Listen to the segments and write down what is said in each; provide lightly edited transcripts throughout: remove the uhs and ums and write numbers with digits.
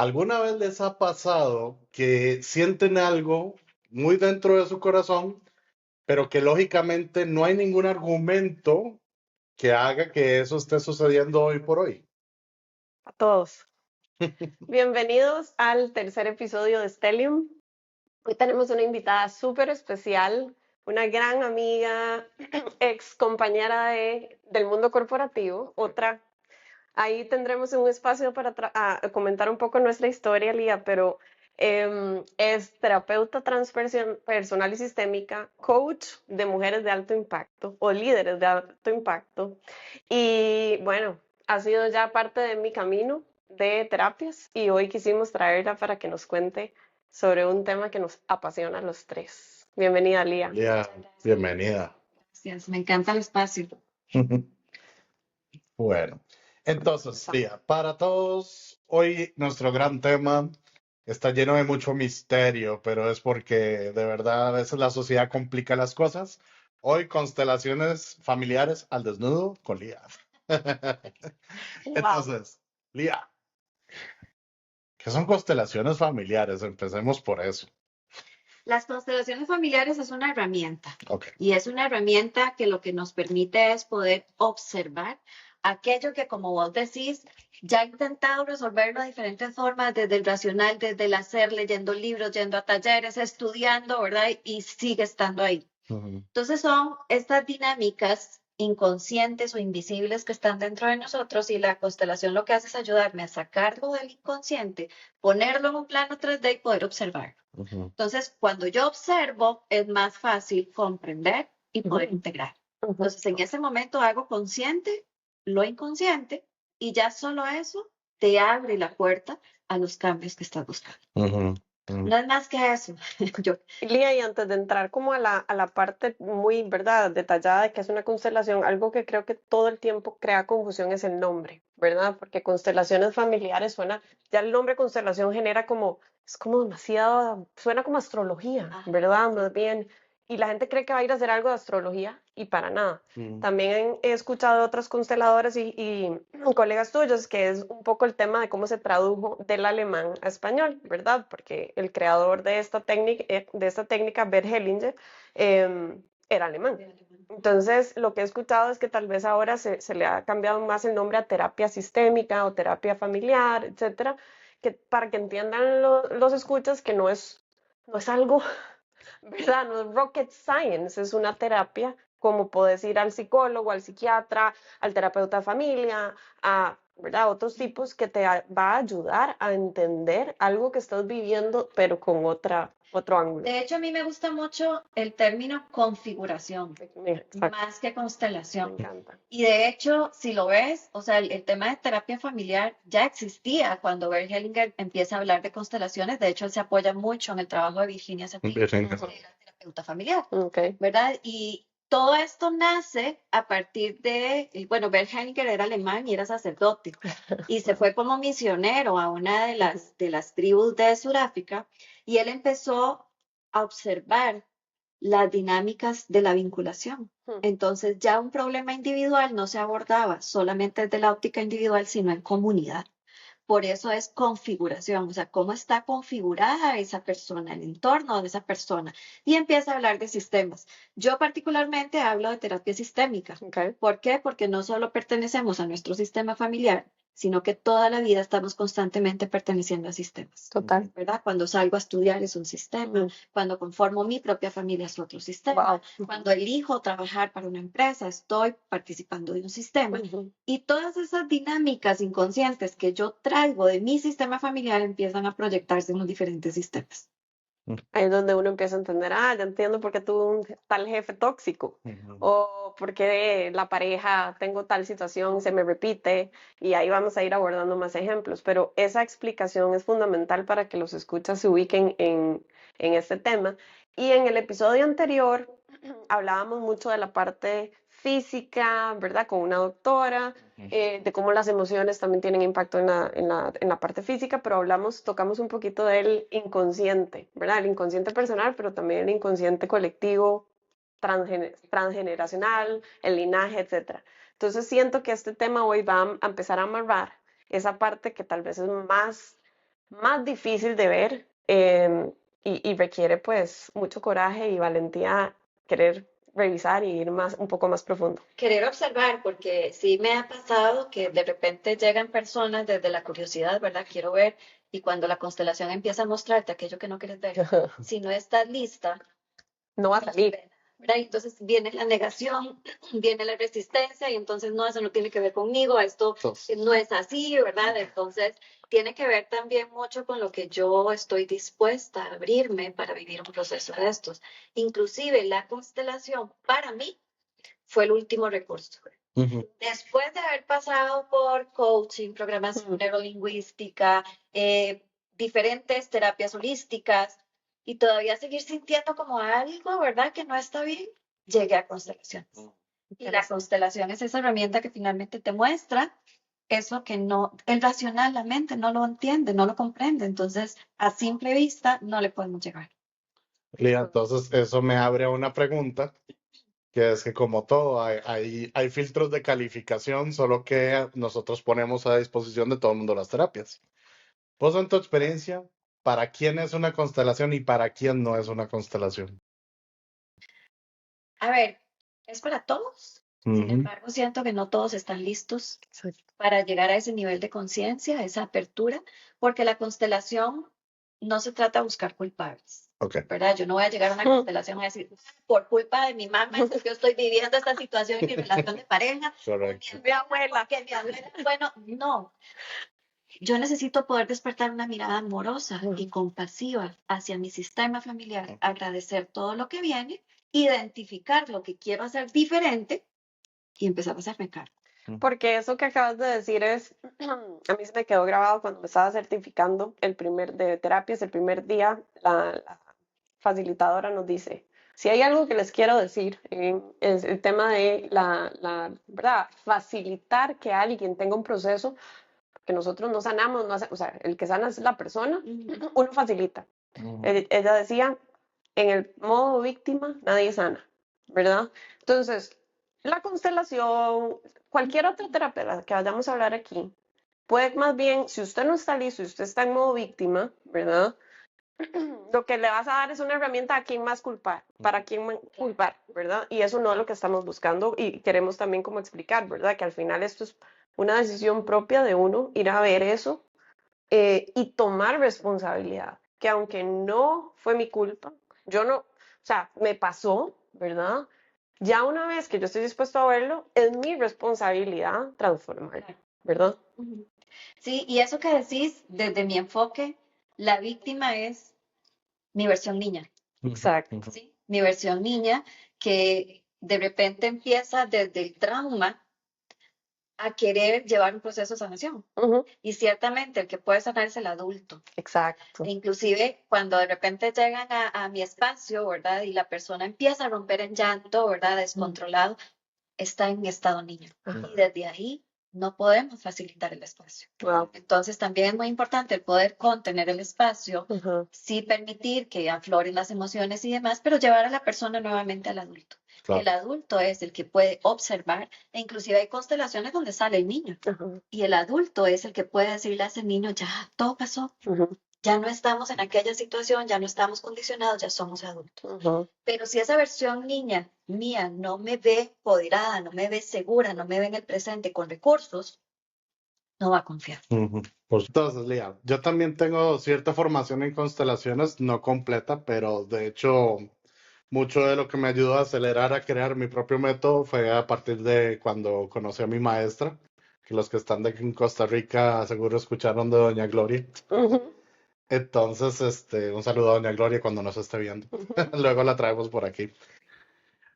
¿Alguna vez les ha pasado que sienten algo muy dentro de su corazón, pero que lógicamente no hay ningún argumento que haga que eso esté sucediendo hoy por hoy? A todos. Bienvenidos al tercer episodio de Stellium. Hoy tenemos una invitada súper especial, una gran amiga, ex compañera del mundo corporativo. Ahí tendremos un espacio para comentar un poco nuestra historia, Lía, pero es terapeuta transpersonal y sistémica, coach de mujeres de alto impacto o líderes de alto impacto. Y bueno, ha sido ya parte de mi camino de terapias y hoy quisimos traerla para que nos cuente sobre un tema que nos apasiona a los tres. Bienvenida, Lía. Lía, bienvenida. Gracias, me encanta el espacio. Bueno, entonces, Lía, para todos, hoy nuestro gran tema está lleno de mucho misterio, pero es porque de verdad a veces la sociedad complica las cosas. Hoy, constelaciones familiares al desnudo con Lía. Wow. Entonces, Lía, ¿qué son constelaciones familiares? Empecemos por eso. Las constelaciones familiares es una herramienta Ok. y es una herramienta que lo que nos permite es poder observar aquello que, como vos decís, ya he intentado resolverlo de diferentes formas, desde el racional, desde el hacer, leyendo libros, yendo a talleres, estudiando, ¿verdad? Y sigue estando ahí. Ujú. Entonces son estas dinámicas inconscientes o invisibles que están dentro de nosotros y la constelación lo que hace es ayudarme a sacarlo del inconsciente, ponerlo en un plano 3D y poder observarlo. Ujú. Entonces, cuando yo observo, es más fácil comprender y poder integrar. Entonces, en ese momento hago consciente lo inconsciente y ya solo eso te abre la puerta a los cambios que estás buscando. Ujú. Ujú. No es más que eso. Yo, Lía, y antes de entrar como a la parte muy, ¿verdad?, detallada de qué es una constelación, algo que creo que todo el tiempo crea confusión es el nombre, ¿verdad? Porque constelaciones familiares suena, ya el nombre constelación genera como, es como demasiado, suena como astrología, ¿verdad? sí. Más bien, y la gente cree que va a ir a hacer algo de astrología y para nada. Ujú. También he escuchado otras consteladoras y colegas tuyos que es un poco el tema de cómo se tradujo del alemán a español, ¿verdad? Porque el creador de esta técnica, Bert Hellinger, era alemán. Entonces, lo que he escuchado es que tal vez ahora se le ha cambiado más el nombre a terapia sistémica o terapia familiar, etcétera, que para que entiendan los escuchas que no es algo, ¿verdad? No es rocket science, es una terapia como puedes ir al psicólogo, al psiquiatra, al terapeuta de familia, ¿verdad? Otros tipos que te va a ayudar a entender algo que estás viviendo, pero con otro ángulo. De hecho, a mí me gusta mucho el término configuración, Exacto, más que me constelación. encanta. Y de hecho, si lo ves, o sea, el tema de terapia familiar ya existía cuando Bert Hellinger empieza a hablar de constelaciones. De hecho, él se apoya mucho en el trabajo de Virginia Satir, Virgen. Ujú. que era terapeuta familiar, Ok. ¿verdad? Y todo esto nace a partir bueno, Bert Hellinger era alemán y era sacerdote y se fue como misionero a una de las tribus de Sudáfrica y él empezó a observar las dinámicas de la vinculación. Ujú. Entonces ya un problema individual no se abordaba solamente desde la óptica individual, sino en comunidad. Por eso es configuración, o sea, cómo está configurada esa persona, el entorno de esa persona. Y empieza a hablar de sistemas. Yo particularmente hablo de terapia sistémica. Ok. ¿Por qué? Porque no solo pertenecemos a nuestro sistema familiar, sino que toda la vida estamos constantemente perteneciendo a sistemas, Total. ¿verdad? Cuando salgo a estudiar es un sistema, Ujú. cuando conformo mi propia familia es otro sistema, Wow. cuando elijo trabajar para una empresa estoy participando de un sistema. Ujú. Y todas esas dinámicas inconscientes que yo traigo de mi sistema familiar empiezan a proyectarse en los diferentes sistemas. Ahí es donde uno empieza a entender, ya entiendo por qué tuve un tal jefe tóxico, Ujú. o por qué la pareja, tengo tal situación, se me repite, y ahí vamos a ir abordando más ejemplos, pero esa explicación es fundamental para que los escuchas se ubiquen en este tema. Y en el episodio anterior hablábamos mucho de la parte física, ¿verdad? Con una doctora, de cómo las emociones también tienen impacto en la parte física, pero tocamos un poquito del inconsciente, ¿verdad? El inconsciente personal, pero también el inconsciente colectivo, transgeneracional, el linaje, etcétera. Entonces siento que este tema hoy va a empezar a amarrar esa parte que tal vez es más difícil de ver y requiere pues mucho coraje y valentía querer revisar y ir un poco más profundo. Querer observar, porque sí me ha pasado que de repente llegan personas desde la curiosidad, ¿verdad? Quiero ver, y cuando la constelación empieza a mostrarte aquello que no quieres ver, si no estás lista, No va a no se salir. ve nada, ¿verdad? Y entonces viene la negación, viene la resistencia, y entonces no, eso no tiene que ver conmigo, esto no es así, ¿verdad? Entonces tiene que ver también mucho con lo que yo estoy dispuesta a abrirme para vivir un proceso de estos. Inclusive la constelación para mí fue el último recurso. Después de haber pasado por coaching, programación neurolingüística, diferentes terapias holísticas y todavía seguir sintiendo como algo, ¿verdad? Que no está bien, llegué a constelaciones. Y la constelación es esa herramienta que finalmente te muestra eso que no, el racional, la mente no lo entiende, no lo comprende. Entonces, a simple vista, no le podemos llegar. Lía, entonces eso me abre a una pregunta, que es que como todo, hay filtros de calificación, solo que nosotros ponemos a disposición de todo el mundo las terapias. Vos, en tu experiencia, ¿para quién es una constelación y para quién no es una constelación? A ver, es para todos. Sin embargo, siento que no todos están listos para llegar a ese nivel de conciencia, a esa apertura, porque la constelación no se trata de buscar culpables. Okay. ¿Verdad? Yo no voy a llegar a una constelación a decir, por culpa de mi mamá, es que yo estoy viviendo esta situación en mi relación de pareja, Correcto. mi abuela, que mi abuela, bueno, no. Yo necesito poder despertar una mirada amorosa y compasiva hacia mi sistema familiar, agradecer todo lo que viene, identificar lo que quiero hacer diferente y empezar a hacerme cargo. Porque eso que acabas de decir es, a mí se me quedó grabado cuando me estaba certificando de terapias, el primer día, la facilitadora nos dice, si hay algo que les quiero decir, es el tema de ¿verdad? Facilitar que alguien tenga un proceso, que nosotros no sanamos, o sea, el que sana es la persona, uno facilita. Ella decía, en el modo víctima nadie sana, ¿verdad? Entonces, la constelación, cualquier otra terapia que vayamos a hablar aquí, puede más bien, si usted no está listo y usted está en modo víctima, ¿verdad? Lo que le vas a dar es una herramienta a quién más culpar, para quién culpar, ¿verdad? Y eso no es lo que estamos buscando y queremos también como explicar, ¿verdad? Que al final esto es una decisión propia de uno, ir a ver eso y tomar responsabilidad, que aunque no fue mi culpa, yo no, o sea, me pasó, ¿verdad? Ya una vez que yo estoy dispuesto a verlo, es mi responsabilidad transformarlo, ¿verdad? Sí, y eso que decís, desde mi enfoque, la víctima es mi versión niña. Exacto. ¿Sí? Mi versión niña que de repente empieza desde el trauma a querer llevar un proceso de sanación. Y ciertamente el que puede sanar es el adulto. Exacto. E inclusive cuando de repente llegan a mi espacio, ¿verdad? Y la persona empieza a romper en llanto, ¿verdad? Descontrolado, está en estado niño. Y desde ahí no podemos facilitar el espacio. Wow. Entonces también es muy importante el poder contener el espacio, sí permitir que afloren las emociones y demás, pero llevar a la persona nuevamente al adulto. Claro. El adulto es el que puede observar, e inclusive hay constelaciones donde sale el niño. Y el adulto es el que puede decirle a ese niño, ya, todo pasó. Ya no estamos en aquella situación, ya no estamos condicionados, ya somos adultos. Pero si esa versión niña mía no me ve empoderada, no me ve segura, no me ve en el presente con recursos, no va a confiar. Entonces, Lía, yo también tengo cierta formación en constelaciones, no completa, pero de hecho mucho de lo que me ayudó a acelerar a crear mi propio método fue a partir de cuando conocí a mi maestra, que los que están de aquí en Costa Rica seguro escucharon de Doña Gloria. Entonces, un saludo a Doña Gloria cuando nos esté viendo. Luego la traemos por aquí.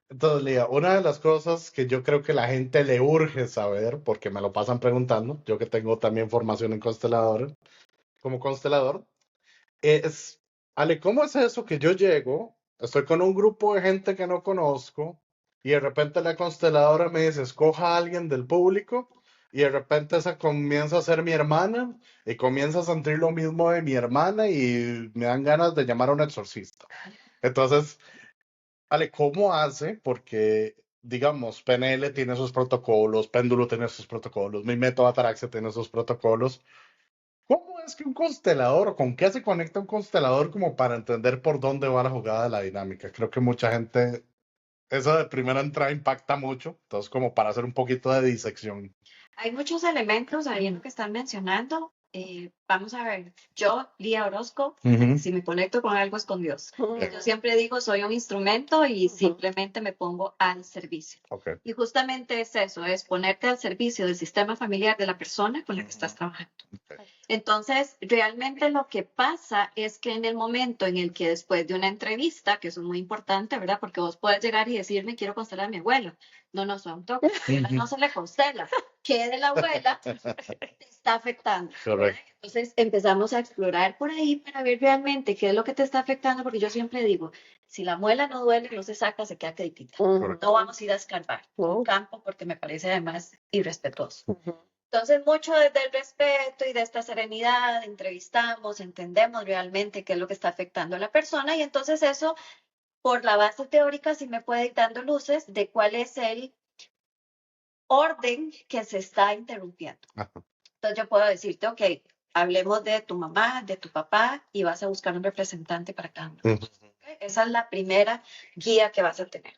Entonces, Lía, una de las cosas que yo creo que la gente le urge saber, porque me lo pasan preguntando, yo que tengo también formación en como constelador, es, Ale, ¿cómo es eso que yo llego, estoy con un grupo de gente que no conozco y de repente la consteladora me dice, escoja a alguien del público y de repente esa comienza a ser mi hermana y comienza a sentir lo mismo de mi hermana y me dan ganas de llamar a un exorcista? Entonces, Ale, ¿cómo hace? Porque, digamos, PNL tiene sus protocolos, Péndulo tiene sus protocolos, mi método Ataraxia tiene sus protocolos. ¿Cómo es que un constelador, o con qué se conecta un constelador como para entender por dónde va la jugada de la dinámica? Creo que mucha gente, eso de primera entrada impacta mucho, entonces como para hacer un poquito de disección. Hay muchos elementos ahí en lo que están mencionando. Vamos a ver, yo, Lía Orozco, Ujú. si me conecto con algo es con Dios. Ujú, Yo siempre digo, soy un instrumento y ujú, simplemente me pongo al servicio. Ok. Y justamente es eso, es ponerte al servicio del sistema familiar de la persona con la que estás trabajando. Entonces, realmente lo que pasa es que en el momento en el que después de una entrevista, que eso es muy importante, ¿verdad? Porque vos puedes llegar y decirme, quiero constelar a mi abuelo. No, no, son toque. No se le constela. ¿Qué de la abuela te está afectando? ¿Verdad? Correcto. Entonces empezamos a explorar por ahí para ver realmente qué es lo que te está afectando, porque yo siempre digo, si la muela no duele, no se saca, se queda quietita. ujú, No vamos a ir a escarbar un no, campo porque me parece además irrespetuoso. ujú, Entonces, mucho desde el respeto y de esta serenidad, entrevistamos, entendemos realmente qué es lo que está afectando a la persona y entonces eso, por la base teórica, sí me puede ir dando luces de cuál es el orden que se está interrumpiendo. Ajá. Entonces, yo puedo decirte, ok, hablemos de tu mamá, de tu papá y vas a buscar un representante para cada uno. Ujú. Esa es la primera guía que vas a tener.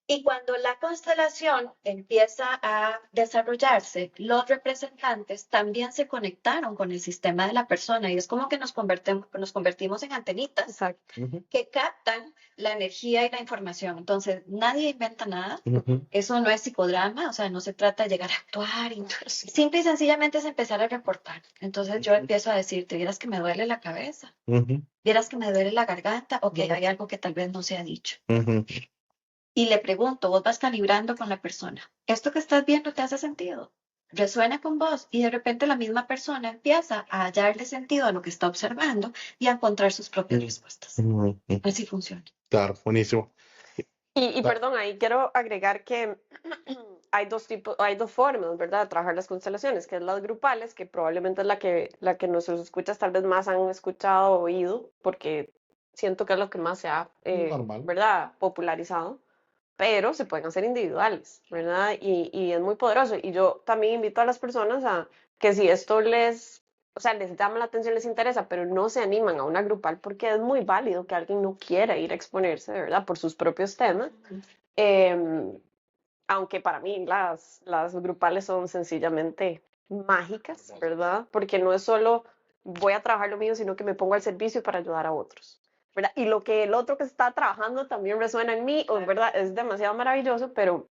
Y cuando la constelación empieza a desarrollarse, los representantes también se conectaron con el sistema de la persona y es como que nos convertimos en antenitas exacto. Ujú. que captan la energía y la información. Entonces, nadie inventa nada. Ujú. Eso no es psicodrama, o sea, no se trata de llegar a actuar. Simple y sencillamente es empezar a reportar. Entonces yo empiezo a decirte, vieras que me duele la cabeza, Ujú. vieras que me duele la garganta, o que hay algo que tal vez no se ha dicho. Ujú. Y le pregunto, vos vas calibrando con la persona, ¿esto que estás viendo te hace sentido? ¿Resuena con vos? Y de repente la misma persona empieza a hallarle sentido a lo que está observando y a encontrar sus propias respuestas. Ujú. Así funciona. Claro, buenísimo. Y Da- perdón, ahí quiero agregar que hay dos tipos, hay dos formas, ¿verdad?, de trabajar las constelaciones, que es las grupales, que probablemente es la que nuestros escuchas tal vez más han escuchado o oído, porque siento que es lo que más se ha, Normal. ¿verdad?, popularizado, pero se pueden hacer individuales, ¿verdad? Y es muy poderoso. Y yo también invito a las personas a que si esto les, o sea, les llama la atención, les interesa, pero no se animan a una grupal porque es muy válido que alguien no quiera ir a exponerse, ¿verdad? Por sus propios temas. Em, Aunque para mí las grupales son sencillamente mágicas, ¿verdad? Porque no es solo voy a trabajar lo mío, sino que me pongo al servicio para ayudar a otros, ¿verdad? Y lo que el otro que está trabajando también resuena en mí, ¿verdad? Es demasiado maravilloso, pero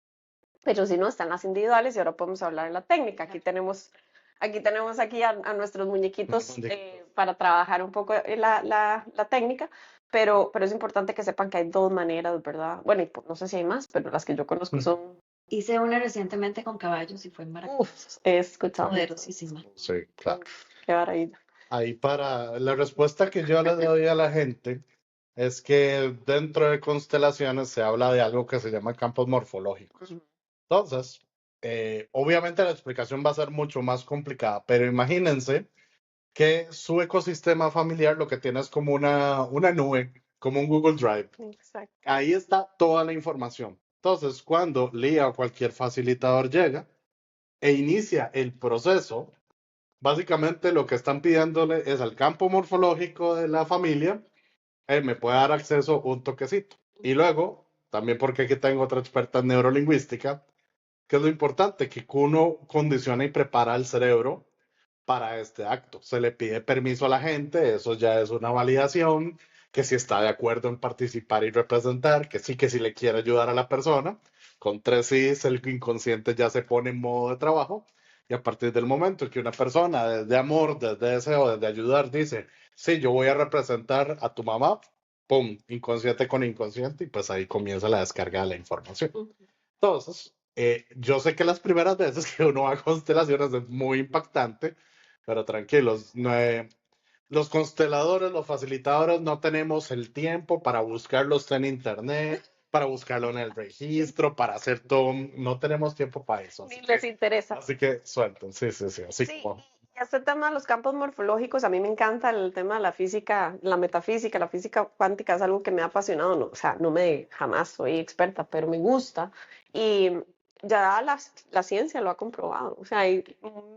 si no, están las individuales y ahora podemos hablar de la técnica. Aquí tenemos a nuestros muñequitos para trabajar un poco la técnica, pero es importante que sepan que hay dos maneras, ¿verdad? Bueno, y no sé si hay más, pero las que yo conozco son, Hice una recientemente con caballos y fue maravilloso, he escuchado, poderosísima. Sí, claro. qué maravilla. Ahí para la respuesta que yo le doy a la gente es que dentro de constelaciones se habla de algo que se llama campos morfológicos. Entonces, obviamente la explicación va a ser mucho más complicada, pero imagínense que su ecosistema familiar lo que tiene es como una nube, como un Google Drive. Exacto. Ahí está toda la información. Entonces, cuando Lía o cualquier facilitador llega e inicia el proceso, básicamente lo que están pidiéndole es al campo morfológico de la familia, me puede dar acceso un toquecito. Y luego, también porque aquí tengo otra experta en neurolingüística, que es lo importante, que uno condiciona y prepara el cerebro para este acto. Se le pide permiso a la gente, eso ya es una validación, que si está de acuerdo en participar y representar, que sí le quiere ayudar a la persona. Con tres sís, el inconsciente ya se pone en modo de trabajo. Y a partir del momento que una persona, desde amor, desde deseo, desde ayudar, dice, sí, yo voy a representar a tu mamá, pum, inconsciente con inconsciente, y pues ahí comienza la descarga de la información. Entonces, yo sé que las primeras veces que uno va a constelaciones es muy impactante, pero tranquilos, los consteladores, los facilitadores no tenemos el tiempo para buscarlos en internet, para buscarlo en el registro, para hacer todo, no tenemos tiempo para eso. Ni les interesa. Así que suelten, sí, así Sí, como. y este tema de los campos morfológicos, a mí me encanta el tema de la física, la metafísica, la física cuántica es algo que me ha apasionado, no, o sea, no me, jamás soy experta, pero me gusta. Y ya la ciencia lo ha comprobado. O sea, hay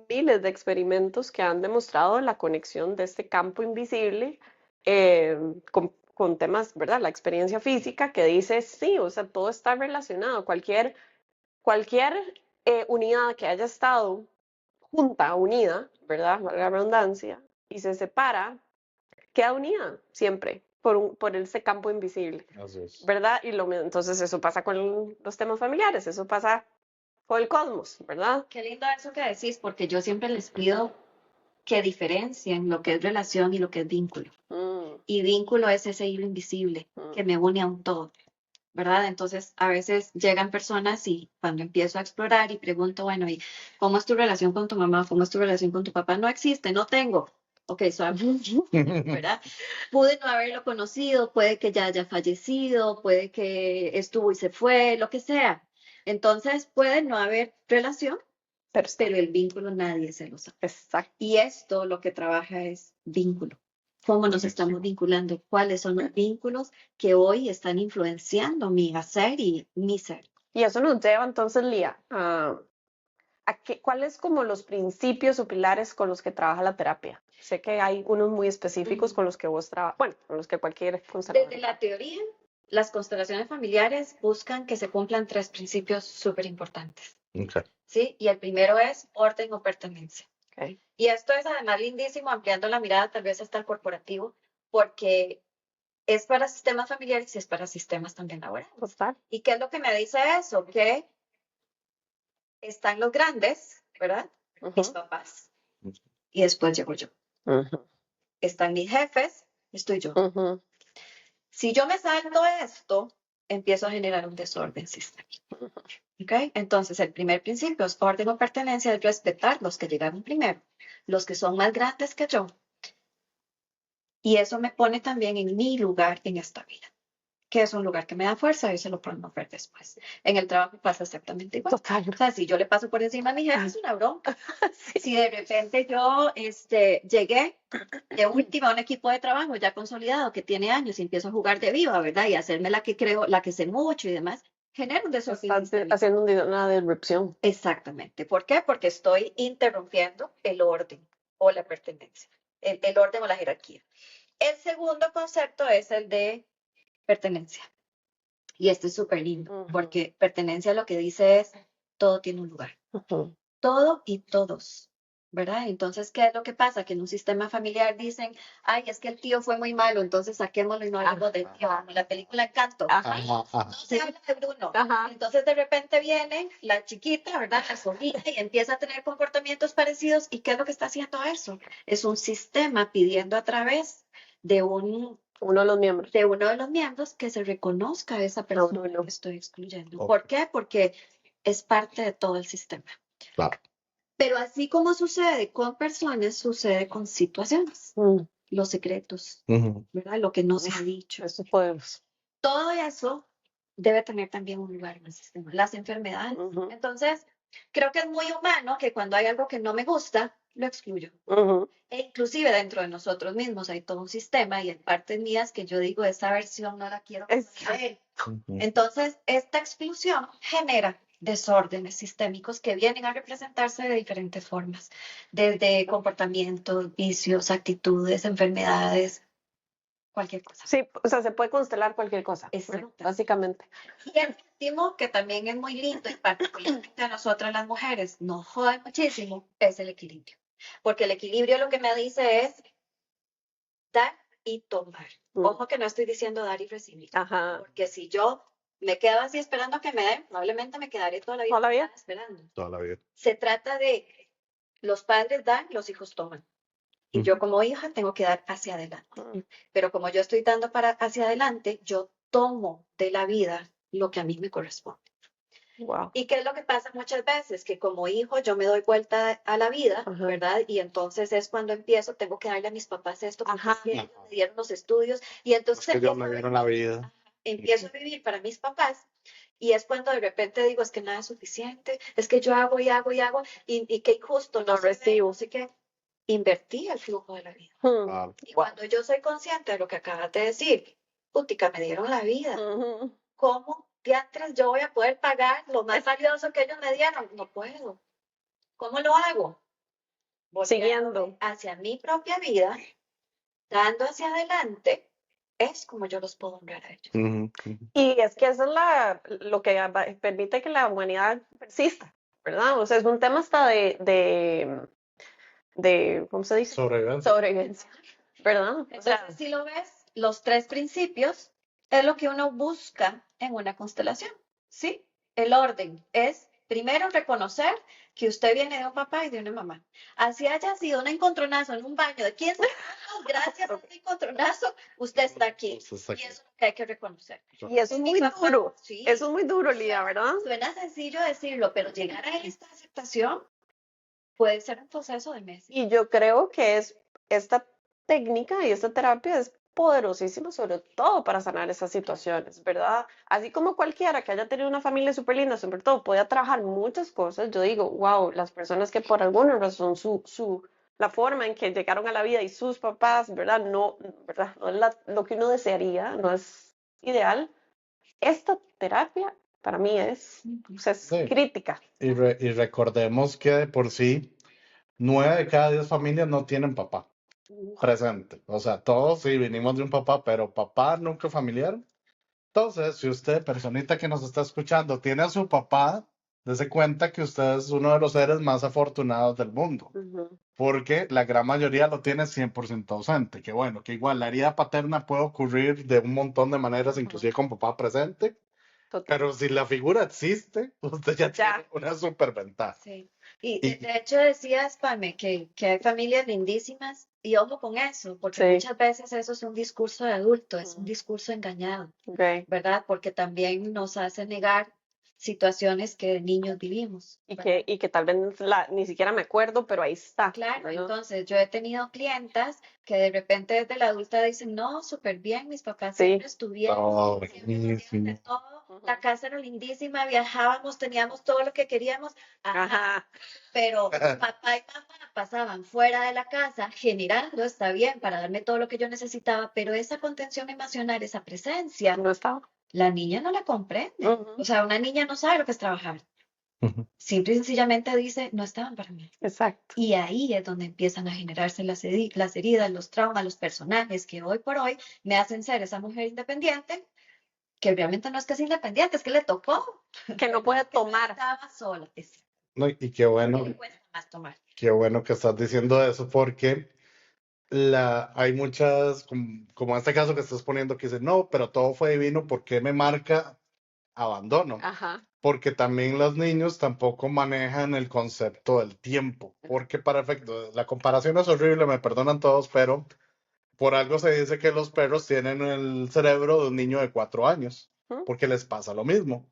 miles de experimentos que han demostrado la conexión de este campo invisible con temas, ¿verdad? La experiencia física que dice, sí, o sea, todo está relacionado. Cualquier unidad que haya estado junta, unida, ¿verdad? Valga la redundancia, y se separa, queda unida siempre por ese campo invisible, Así es. ¿verdad? Entonces eso pasa con los temas familiares, eso pasa con el cosmos, ¿verdad? Qué lindo eso que decís, porque yo siempre les pido que diferencien lo que es relación y lo que es vínculo. Y vínculo es ese hilo invisible que me une a un todo, ¿verdad? Entonces, a veces llegan personas y cuando empiezo a explorar y pregunto, bueno, ¿y cómo es tu relación con tu mamá? ¿Cómo es tu relación con tu papá? No existe, no tengo. Ok, ¿verdad? Pude no haberlo conocido, puede que ya haya fallecido, puede que estuvo y se fue, lo que sea. Entonces, puede no haber relación, pero el vínculo nadie se lo sabe. Exacto. Y esto lo que trabaja es vínculo. ¿Cómo nos estamos vinculando? ¿Cuáles son los vínculos que hoy están influenciando mi hacer y mi ser? Y eso nos lleva entonces, Lía, ¿cuáles como los principios o pilares con los que trabaja la terapia? Sé que hay unos muy específicos con los que vos trabajas, bueno, con los que cualquier conservador. Desde la teoría, las constelaciones familiares buscan que se cumplan 3 principios súper importantes. Okay. ¿Sí? Y el primero es orden o pertenencia. Okay. Y esto es además lindísimo, ampliando la mirada tal vez hasta el corporativo, porque es para sistemas familiares y es para sistemas también laborales. Total. ¿Y qué es lo que me dice eso? Que están los grandes, ¿verdad? Mis papás. Y después llego yo. Están mis jefes, estoy yo. Si yo me salto esto, empiezo a generar un desorden sistémico. ¿Okay? Entonces, el primer principio es orden o pertenencia, es respetar los que llegaron primero, los que son más grandes que yo. Y eso me pone también en mi lugar en esta vida, que es un lugar que me da fuerza y se lo podemos ver después. En el trabajo pasa exactamente igual. Total. O sea, si yo le paso por encima a mi jefe, es una bronca. Sí. Si de repente yo llegué de última a un equipo de trabajo ya consolidado que tiene años y empiezo a jugar de viva, ¿verdad? Y hacerme la que creo, la que sé mucho y demás, genera un desorden. Estás haciendo una disrupción. Exactamente. ¿Por qué? Porque estoy interrumpiendo el orden o la pertenencia, el orden o la jerarquía. El segundo concepto es el de pertenencia. Y este es súper lindo, porque pertenencia lo que dice es, todo tiene un lugar. Todo y todos, ¿verdad? Entonces, ¿qué es lo que pasa? Que en un sistema familiar dicen, ay, es que el tío fue muy malo, entonces saquémoslo y no hablemos del tío, como la película Encanto. No se habla de Bruno. Entonces, de repente viene la chiquita, ¿verdad? La sobrina y empieza a tener comportamientos parecidos. ¿Y qué es lo que está haciendo eso? Es un sistema pidiendo a través de uno de los miembros que se reconozca a esa persona que estoy excluyendo. ¿Por qué? Porque es parte de todo el sistema. Claro. Pero así como sucede con personas, sucede con situaciones. Los secretos, ¿verdad? Lo que no se ha dicho. Eso es poderoso. Todo eso debe tener también un lugar en el sistema. Las enfermedades. Entonces, creo que es muy humano que cuando hay algo que no me gusta, lo excluyo. E inclusive dentro de nosotros mismos hay todo un sistema y en partes mías que yo digo, esa versión no la quiero conocer. Entonces, esta exclusión genera desórdenes sistémicos que vienen a representarse de diferentes formas, desde comportamientos, vicios, actitudes, enfermedades, cualquier cosa. Sí, o sea, se puede constelar cualquier cosa, básicamente. Y el último, que también es muy lindo y particularmente a nosotras las mujeres nos jode muchísimo, es el equilibrio. Porque el equilibrio lo que me dice es dar y tomar. Ojo que no estoy diciendo dar y recibir. Porque si yo me quedo así esperando a que me den, probablemente me quedaré toda la vida esperando. Toda la vida. Se trata de los padres dan, los hijos toman. Y yo como hija tengo que dar hacia adelante. Pero como yo estoy dando hacia adelante, yo tomo de la vida lo que a mí me corresponde. Wow. ¿Y qué es lo que pasa muchas veces? Que como hijo yo me doy vuelta a la vida, ¿verdad? Y entonces es cuando empiezo, tengo que darle a mis papás esto, porque ellos me dieron los estudios. Y entonces es que ellos me dieron la vida. Empiezo a vivir para mis papás. Y es cuando de repente digo, es que nada es suficiente, es que yo hago y hago y hago, y qué injusto, no recibo. Así que invertí el flujo de la vida. Y cuando yo soy consciente de lo que acabas de decir, putica, me dieron la vida. ¿Cómo diantres yo voy a poder pagar lo más valioso que ellos me dieron? No puedo. ¿Cómo lo hago? Siguiendo. Hacia mi propia vida, dando hacia adelante, es como yo los puedo honrar a ellos. Y es que eso es lo que permite que la humanidad persista, ¿verdad? O sea, es un tema hasta de ¿cómo se dice? Sobrevivencia. Sobrevivencia, ¿verdad? O sea, Entonces, si lo ves, los 3 principios es lo que uno busca en una constelación, ¿sí? El orden es, primero, reconocer que usted viene de un papá y de una mamá. Así haya sido un encontronazo en un baño de 15 minutos, gracias a un encontronazo, usted está aquí. Usted está aquí. Y eso es lo que hay que reconocer. y eso es muy duro. Sí, Eso es muy duro, Lía, ¿verdad? suena sencillo decirlo, pero llegar a esta aceptación puede ser un proceso de meses. Y yo creo que esta técnica y esta terapia es poderosísima, sobre todo para sanar esas situaciones, ¿verdad? Así como cualquiera que haya tenido una familia súper linda, sobre todo, podía trabajar muchas cosas, yo digo, wow, las personas que por alguna razón la forma en que llegaron a la vida y sus papás, ¿verdad? ¿Verdad? No es lo que uno desearía, no es ideal. Esta terapia para mí es, o sea, es Sí. crítica. Y recordemos que de por sí, 9 de cada 10 familias no tienen papá presente. O sea, todos sí vinimos de un papá, pero papá nunca familiar. Entonces, si usted, personita que nos está escuchando, tiene a su papá, dése cuenta que usted es uno de los seres más afortunados del mundo, Ujú, porque la gran mayoría lo tiene 100% ausente. Que bueno, que igual la herida paterna puede ocurrir de un montón de maneras, inclusive con papá presente, total. pero si la figura existe, usted ya tiene una superventaja. Sí. Y Y de hecho decías, Pame, que hay familias lindísimas y ojo con eso, porque Sí. muchas veces eso es un discurso de adulto, es un Ujú. discurso engañado, Ok. ¿verdad? Porque también nos hace negar situaciones que de niños vivimos. ¿verdad? Y que tal vez ni siquiera me acuerdo, pero ahí está. Claro, ¿verdad? entonces yo he tenido clientas que de repente desde la adulta dicen, no, súper bien, mis papás Sí. siempre estuvieron, oh, siempre nos dieron de buenísimo. todo, Ujú. la casa era lindísima, viajábamos, teníamos todo lo que queríamos, ajá, Ajá. pero papá y mamá pasaban fuera de la casa generando, está bien, para darme todo lo que yo necesitaba, pero esa contención emocional, esa presencia, No estaba. la niña no la comprende. Ujú. O sea, una niña no sabe lo que es trabajar. Simple y sencillamente dice, no estaban para mí. Exacto. Y ahí es donde empiezan a generarse las heridas, los traumas, los personajes que hoy por hoy me hacen ser esa mujer independiente, que realmente no es que es independiente, es que le tocó. Que no puede tomar. Estaba sola. No, y qué bueno, Le cuesta más tomar. qué bueno que estás diciendo eso, porque hay muchas, como en este caso que estás poniendo, que dicen, no, pero todo fue divino, ¿por qué me marca abandono? Ajá. Porque también los niños tampoco manejan el concepto del tiempo, porque para efecto, la comparación es horrible, me perdonan todos, pero por algo se dice que los perros tienen el cerebro de un niño de 4 años, Ujú. porque les pasa lo mismo.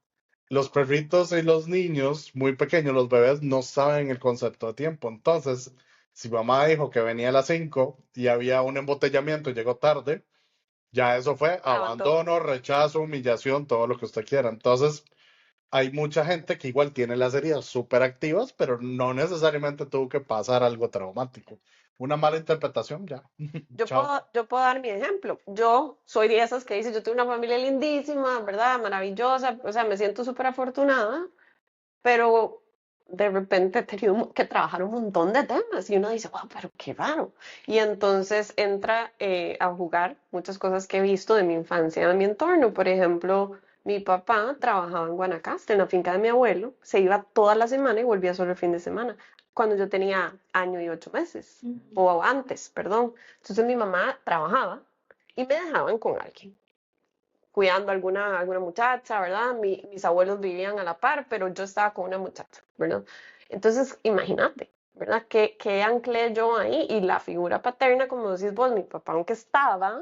Los perritos y los niños muy pequeños, los bebés, no saben el concepto de tiempo. Entonces, si mamá dijo que venía a las 5 y había un embotellamiento y llegó tarde, ya eso fue Abandono. abandono, rechazo, humillación, todo lo que usted quiera. Entonces, hay mucha gente que igual tiene las heridas súper activas, pero no necesariamente tuvo que pasar algo traumático. Una mala interpretación, ya. Chao. Yo puedo dar mi ejemplo. Yo soy de esas que dice, yo tengo una familia lindísima, ¿verdad? Maravillosa, o sea, me siento súper afortunada, pero de repente he tenido que trabajar un montón de temas y uno dice, wow, pero qué raro. Y entonces entra a jugar muchas cosas que he visto de mi infancia en mi entorno. Por ejemplo, mi papá trabajaba en Guanacaste, en la finca de mi abuelo, se iba toda la semana y volvía solo el fin de semana, cuando yo tenía año y 8 meses, o antes, perdón. Entonces mi mamá trabajaba y me dejaban con alguien cuidando a alguna muchacha, ¿verdad? Mis abuelos vivían a la par, pero yo estaba con una muchacha, ¿verdad? Entonces, imagínate, ¿verdad? ¿Qué anclé yo ahí? Y la figura paterna, como decís vos, mi papá, aunque estaba,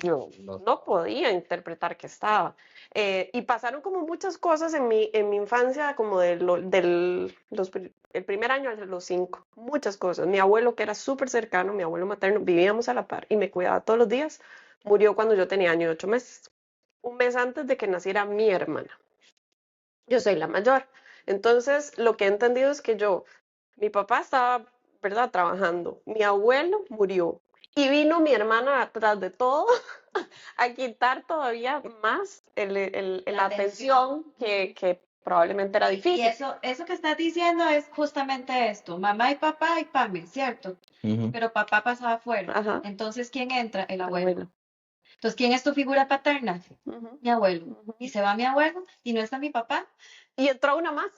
yo no podía interpretar que estaba. Y pasaron como muchas cosas en mi infancia, como el primer año a los 5, muchas cosas. Mi abuelo, que era súper cercano, mi abuelo materno, vivíamos a la par y me cuidaba todos los días, murió cuando yo tenía año y 8 meses, un mes antes de que naciera mi hermana. Yo soy la mayor. Entonces, lo que he entendido es que mi papá estaba, ¿verdad?, trabajando. Mi abuelo murió Y vino mi hermana tras de todo a quitar todavía más la atención que probablemente era Y difícil. eso que estás diciendo es justamente esto, mamá y papá y Pame, ¿cierto? Ujú. Pero papá pasaba afuera. Ajá. Entonces, ¿quién entra? El El abuelo. abuelo. Entonces, ¿quién es tu figura paterna? Ujú, Mi abuelo. ujú. Y se va mi abuelo y no está mi papá, Y entró una más.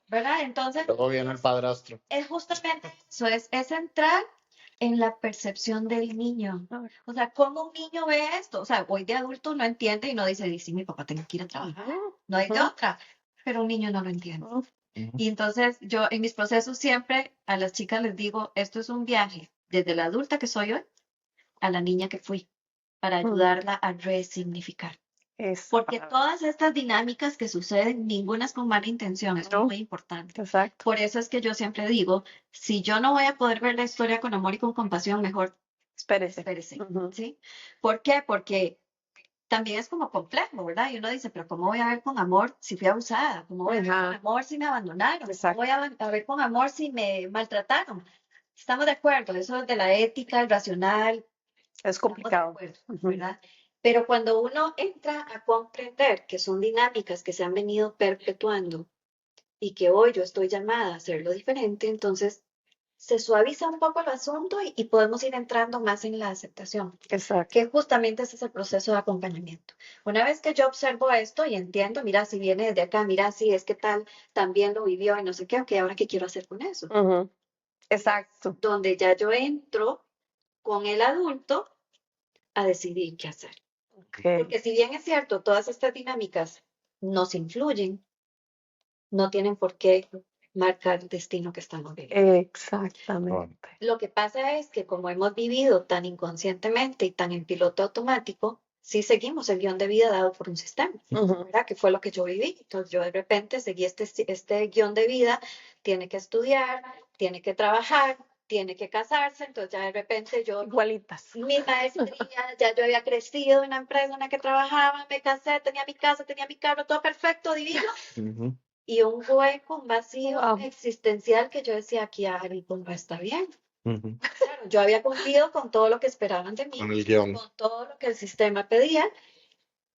¿verdad? Entonces, Luego viene el padrastro. es justamente eso, es entrar en la percepción del niño. O sea, ¿cómo un niño ve esto? O sea, hoy de adulto no entiende y no dice, sí, mi papá tengo que ir a trabajar, no hay de Ujú. otra, pero un niño no lo entiende. Ujú. Ujú. Y entonces yo en mis procesos siempre a las chicas les digo, esto es un viaje desde la adulta que soy hoy a la niña que fui, para ayudarla a resignificar. Porque Exacto. todas estas dinámicas que suceden, ninguna es con mala intención, eso es No. muy importante. Exacto. Por eso es que yo siempre digo, si yo no voy a poder ver la historia con amor y con compasión, mejor Espérese. espérese, Ujú. ¿sí? ¿Por qué? Porque también es como complejo, ¿verdad? Y uno dice, pero ¿cómo voy a ver con amor si fui abusada? ¿Cómo voy a ver con Ajá. amor si me abandonaron? ¿Cómo Exacto. voy a ver con amor si me maltrataron? Estamos de acuerdo, eso de la ética, el racional, Es estamos de complicado. acuerdo, Ujú. ¿verdad? Pero cuando uno entra a comprender que son dinámicas que se han venido perpetuando y que hoy yo estoy llamada a hacerlo diferente, entonces se suaviza un poco el asunto y podemos ir entrando más en la aceptación, Exacto. que justamente ese es el proceso de acompañamiento. Una vez que yo observo esto y entiendo, mira, si viene desde acá, mira, si es que tal, también lo vivió y no sé qué, ok, ahora qué quiero hacer con eso. Ujú. Exacto. Donde ya yo entro con el adulto a decidir qué hacer. Ok. Porque si bien es cierto, todas estas dinámicas nos influyen, no tienen por qué marcar el destino que estamos viviendo. Exactamente. Lo que pasa es que como hemos vivido tan inconscientemente y tan en piloto automático, sí seguimos el guión de vida dado por un sistema, Ujú. ¿verdad? Que fue lo que yo viví. Entonces yo de repente seguí este guión de vida, tiene que estudiar, tiene que trabajar, tiene que casarse, entonces ya de repente yo, Igualitas. mi maestría, ya yo había crecido en la empresa en la que trabajaba, me casé, tenía mi casa, tenía mi carro, todo perfecto, divino, Ujú. y un hueco, un vacío Wow. existencial que yo decía, aquí algo no está bien. Ujú. Claro, yo había cumplido con todo lo que esperaban de Con mí, el guión. con todo lo que el sistema pedía,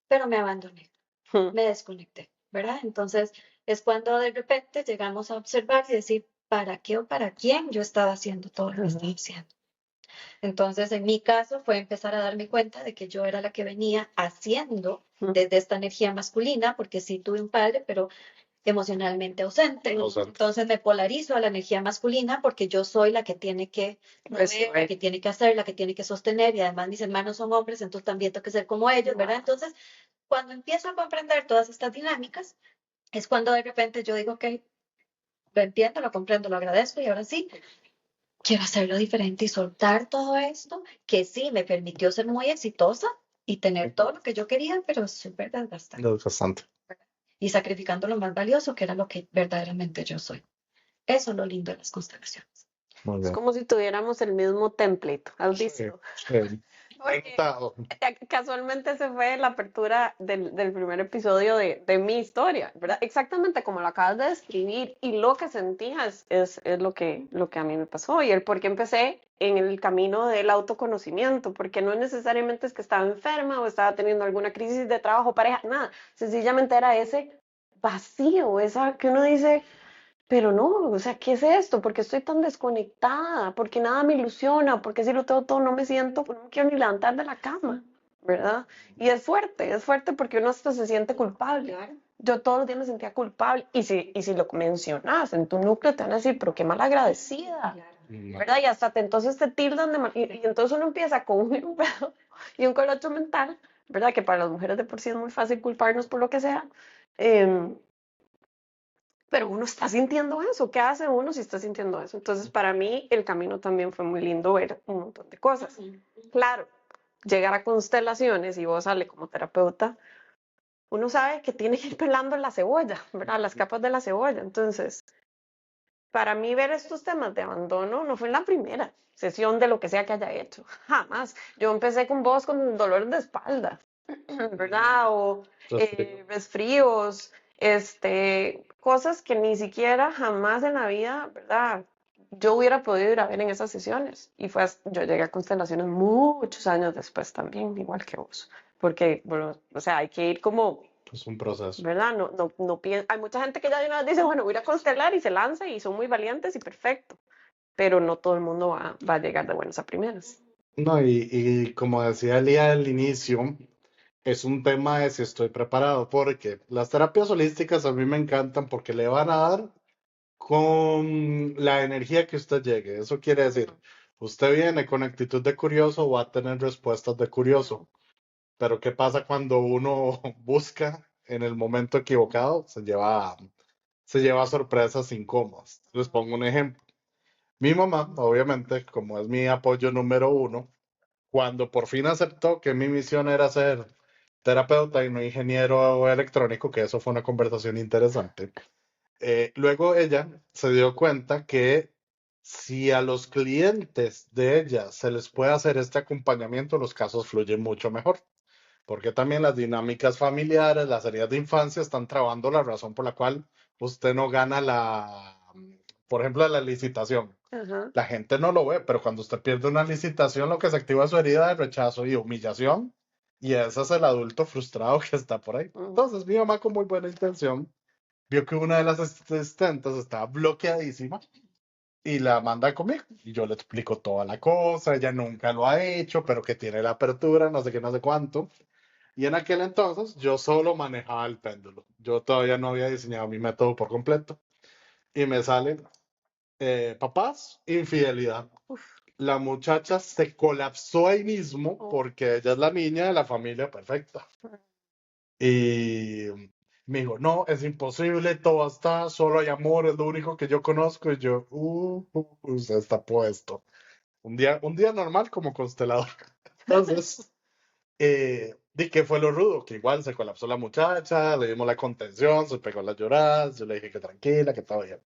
pero me abandoné, Ujú. me desconecté, ¿verdad? Entonces es cuando de repente llegamos a observar y decir, ¿para qué o para quién yo estaba haciendo todo lo que estaba haciendo? Entonces, en mi caso fue empezar a darme cuenta de que yo era la que venía haciendo Ujú. desde esta energía masculina, porque sí tuve un padre, pero emocionalmente ausente. Ausente. Entonces me polarizo a la energía masculina porque yo soy la que tiene que proveer, la que tiene que hacer, la que tiene que sostener y además mis hermanos son hombres, entonces también tengo que ser como ellos, ¿verdad? Entonces, cuando empiezo a comprender todas estas dinámicas, es cuando de repente yo digo, ok, lo entiendo, lo comprendo, lo agradezco y ahora sí, quiero hacerlo diferente y soltar todo esto que sí me permitió ser muy exitosa y tener todo lo que yo quería, pero súper desgastante. Bastante. Y sacrificando lo más valioso, que era lo que verdaderamente yo soy. Eso es lo lindo de las constelaciones. Muy Es bien. como si tuviéramos el mismo template. ¿Has Sí, visto? sí. Porque Notado. casualmente ese fue la apertura del primer episodio de mi historia, ¿verdad? Exactamente como lo acabas de describir y lo que sentías es lo que a mí me pasó y el por qué empecé en el camino del autoconocimiento, porque no necesariamente es que estaba enferma o estaba teniendo alguna crisis de trabajo, pareja, nada, sencillamente era ese vacío, esa que uno dice, pero no, o sea, ¿qué es esto? ¿Por qué estoy tan desconectada? ¿Por qué nada me ilusiona? ¿Por qué si lo tengo todo no me siento, no me quiero ni levantar de la cama? ¿Verdad? Y es fuerte porque uno hasta se siente culpable. Claro. Yo todos los días me sentía culpable. Y si lo mencionas en tu núcleo, te van a decir, pero qué mal agradecida. ¿Verdad? Y hasta entonces te tildan de y entonces uno empieza con un pedo y un colocho mental, ¿verdad? Que para las mujeres de por sí es muy fácil culparnos por lo que sea. Pero uno está sintiendo eso. ¿Qué hace uno si está sintiendo eso? Entonces, para mí, el camino también fue muy lindo ver un montón de cosas. Claro, llegar a constelaciones y vos sale como terapeuta, uno sabe que tiene que ir pelando la cebolla, ¿verdad? Las capas de la cebolla. Entonces, para mí ver estos temas de abandono no fue en la primera sesión de lo que sea que haya hecho. Jamás. Yo empecé con vos con dolores de espalda, ¿verdad? O resfríos, cosas que ni siquiera jamás en la vida, ¿verdad? yo hubiera podido ir a ver en esas sesiones. Y yo llegué a constelaciones muchos años después también, igual que vos. Porque, bueno, o sea, hay que ir como, Es un proceso. ¿verdad? No hay mucha gente que ya de una vez dice, bueno, voy a ir a constelar y se lanza y son muy valientes y perfecto. Pero no todo el mundo va a llegar de buenas a primeras. No, y como decía Elia al inicio, es un tema de si estoy preparado, porque las terapias holísticas a mí me encantan porque le van a dar con la energía que usted llegue. Eso quiere decir, usted viene con actitud de curioso, va a tener respuestas de curioso. Pero ¿qué pasa cuando uno busca en el momento equivocado? Se lleva sorpresas incómodas. Les pongo un ejemplo. Mi mamá, obviamente, como es mi apoyo número uno, cuando por fin aceptó que mi misión era ser terapeuta y no ingeniero electrónico, que eso fue una conversación interesante, luego ella se dio cuenta que si a los clientes de ella se les puede hacer este acompañamiento, los casos fluyen mucho mejor. Porque también las dinámicas familiares, las heridas de infancia están trabando la razón por la cual usted no gana por ejemplo, la licitación. Ajá. La gente no lo ve, pero cuando usted pierde una licitación, lo que se activa es su herida de rechazo y humillación. Y ese es el adulto frustrado que está por ahí. Entonces, mi mamá, con muy buena intención, vio que una de las asistentes estaba bloqueadísima y la manda conmigo. Y yo le explico toda la cosa. Ella nunca lo ha hecho, pero que tiene la apertura, no sé qué, no sé cuánto. Y en aquel entonces yo solo manejaba el péndulo. Yo todavía no había diseñado mi método por completo. Y me sale, papás, infidelidad. La muchacha se colapsó ahí mismo porque ella es la niña de la familia perfecta. Y me dijo, no, es imposible, todo está, solo hay amor, es lo único que yo conozco. Y yo, usted está puesto. Un día normal como constelador. Entonces, di que fue lo rudo, que igual se colapsó la muchacha, le dimos la contención, se pegó las lloradas, yo le dije que tranquila, que todo bien.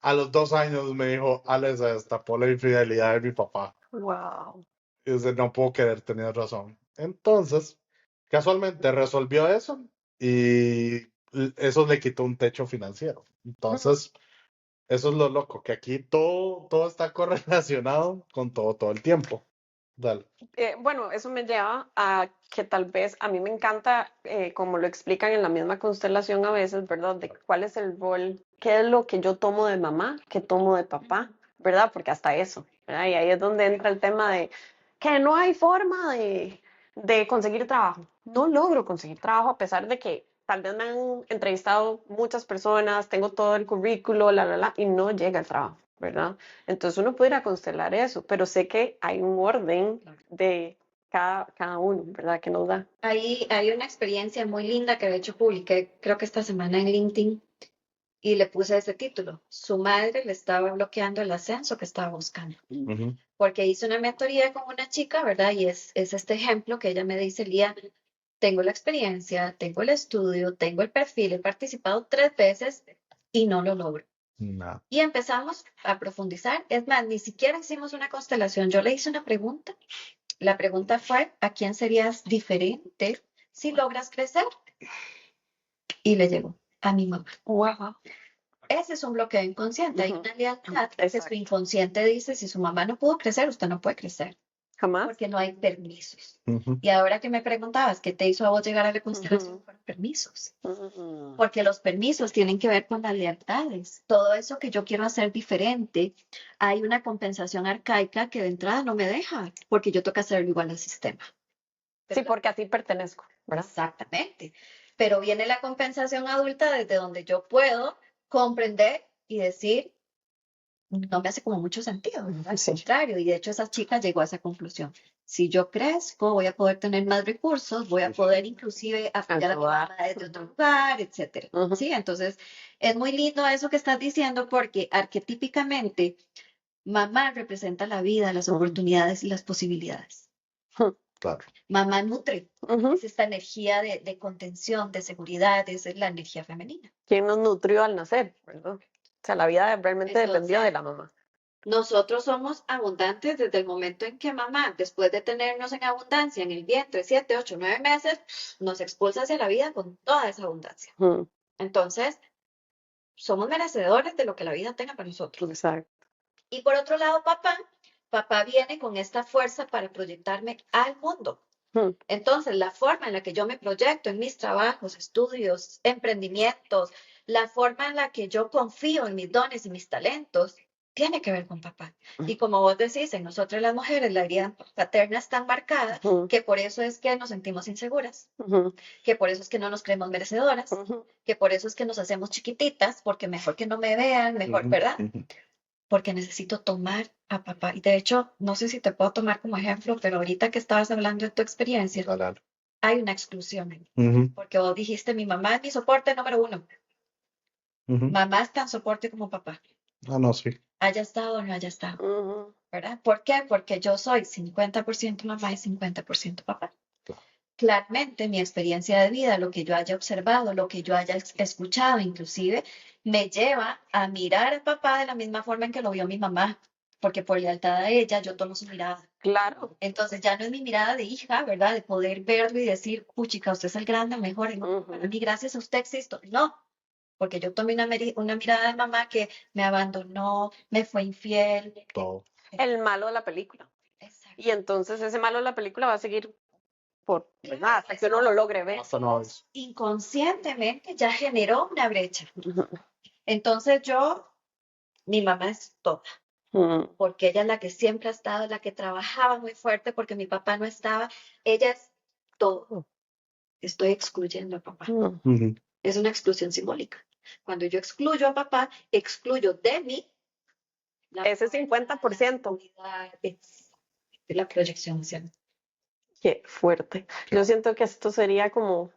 A los 2 años me dijo, Alex, se destapó la infidelidad de mi papá. Wow. Y dice, no puedo creer, tenías razón. Entonces, casualmente resolvió eso y eso le quitó un techo financiero. Entonces, eso es lo loco, que aquí todo está correlacionado con todo el tiempo. Dale. Bueno, eso me lleva a que tal vez a mí me encanta, como lo explican en la misma constelación a veces, ¿verdad? De cuál es el rol, qué es lo que yo tomo de mamá, qué tomo de papá, ¿verdad? Porque hasta eso, ¿verdad? Y ahí es donde entra el tema de que no hay forma de conseguir trabajo. No logro conseguir trabajo a pesar de que tal vez me han entrevistado muchas personas, tengo todo el currículo, y no llega el trabajo, ¿verdad? Entonces uno puede ir a constelar eso, pero sé que hay un orden de cada uno, ¿verdad? Que nos da. Hay una experiencia muy linda que de hecho publiqué, creo que esta semana en LinkedIn, y le puse ese título. Su madre le estaba bloqueando el ascenso que estaba buscando. Ujú. Porque hice una mentoría con una chica, ¿verdad? Y es este ejemplo que ella me dice, Lía, tengo la experiencia, tengo el estudio, tengo el perfil, he participado 3 veces y no lo logro. No. Y empezamos a profundizar. Es más, ni siquiera hicimos una constelación. Yo le hice una pregunta. La pregunta fue, ¿a quién serías diferente si logras crecer? Y le llegó a mi mamá. Wow. Ese es un bloqueo inconsciente. Hay una lealtad que su Exacto. inconsciente dice, si su mamá no pudo crecer, usted no puede crecer. Jamás. Porque no hay permisos. Ujú. Y ahora que me preguntabas, ¿qué te hizo a vos llegar a la constelación? Fueron permisos. Porque los permisos tienen que ver con las lealtades. Todo eso que yo quiero hacer diferente, hay una compensación arcaica que de entrada no me deja, porque yo tengo que hacerlo igual al sistema. Sí, porque así pertenezco, ¿verdad? Exactamente. Pero viene la compensación adulta desde donde yo puedo comprender y decir, no me hace como mucho sentido, ¿verdad? Al Sí. contrario, y de hecho esa chica llegó a esa conclusión. Si yo crezco, voy a poder tener más recursos, voy a poder inclusive apoyar a mi Ayudar. mamá desde otro lugar, etcétera. Ujú. Sí, entonces es muy lindo eso que estás diciendo porque arquetípicamente mamá representa la vida, las oportunidades y las posibilidades. Claro. Mamá nutre, Ujú. es esta energía de contención, de seguridad, es la energía femenina. ¿Quién nos nutrió al nacer, verdad? O sea, la vida realmente dependió de la mamá. Nosotros somos abundantes desde el momento en que mamá, después de tenernos en abundancia en el vientre, 7, 8, 9 meses, nos expulsa hacia la vida con toda esa abundancia. Entonces, somos merecedores de lo que la vida tenga para nosotros. Exacto. Y por otro lado, papá viene con esta fuerza para proyectarme al mundo. Entonces, la forma en la que yo me proyecto en mis trabajos, estudios, emprendimientos, la forma en la que yo confío en mis dones y mis talentos, tiene que ver con papá. Y como vos decís, en nosotras las mujeres la herida paterna es tan marcada que por eso es que nos sentimos inseguras, que por eso es que no nos creemos merecedoras, que por eso es que nos hacemos chiquititas, porque mejor que no me vean, mejor, ¿verdad? Porque necesito tomar a papá. Y de hecho, no sé si te puedo tomar como ejemplo, pero ahorita que estabas hablando de tu experiencia, hay una exclusión ahí. Porque vos dijiste, mi mamá es mi soporte número 1. Mamá es tan soporte como papá. Ah, no, sí. Haya estado o no haya estado. ¿Verdad? ¿Por qué? Porque yo soy 50% mamá y 50% papá. Claramente, mi experiencia de vida, lo que yo haya observado, lo que yo haya escuchado, inclusive, me lleva a mirar a papá de la misma forma en que lo vio mi mamá, porque por lealtad a ella yo tomo su mirada. Claro. Entonces ya no es mi mirada de hija, ¿verdad? De poder verlo y decir, puchica, usted es el grande, el mejor, y gracias a usted existo. No, porque yo tomé una mirada de mamá que me abandonó, me fue infiel. Todo. El malo de la película. Exacto. Y entonces ese malo de la película va a seguir ¿verdad? Hasta que uno lo logre ver. Hasta no es. Inconscientemente ya generó una brecha. Entonces mi mamá es toda, porque ella es la que siempre ha estado, la que trabajaba muy fuerte porque mi papá no estaba. Ella es todo. Estoy excluyendo a papá. Es una exclusión simbólica. Cuando yo excluyo a papá, excluyo de mí ese 50%. De la proyección hacia mí. Qué fuerte. Yo siento que esto sería como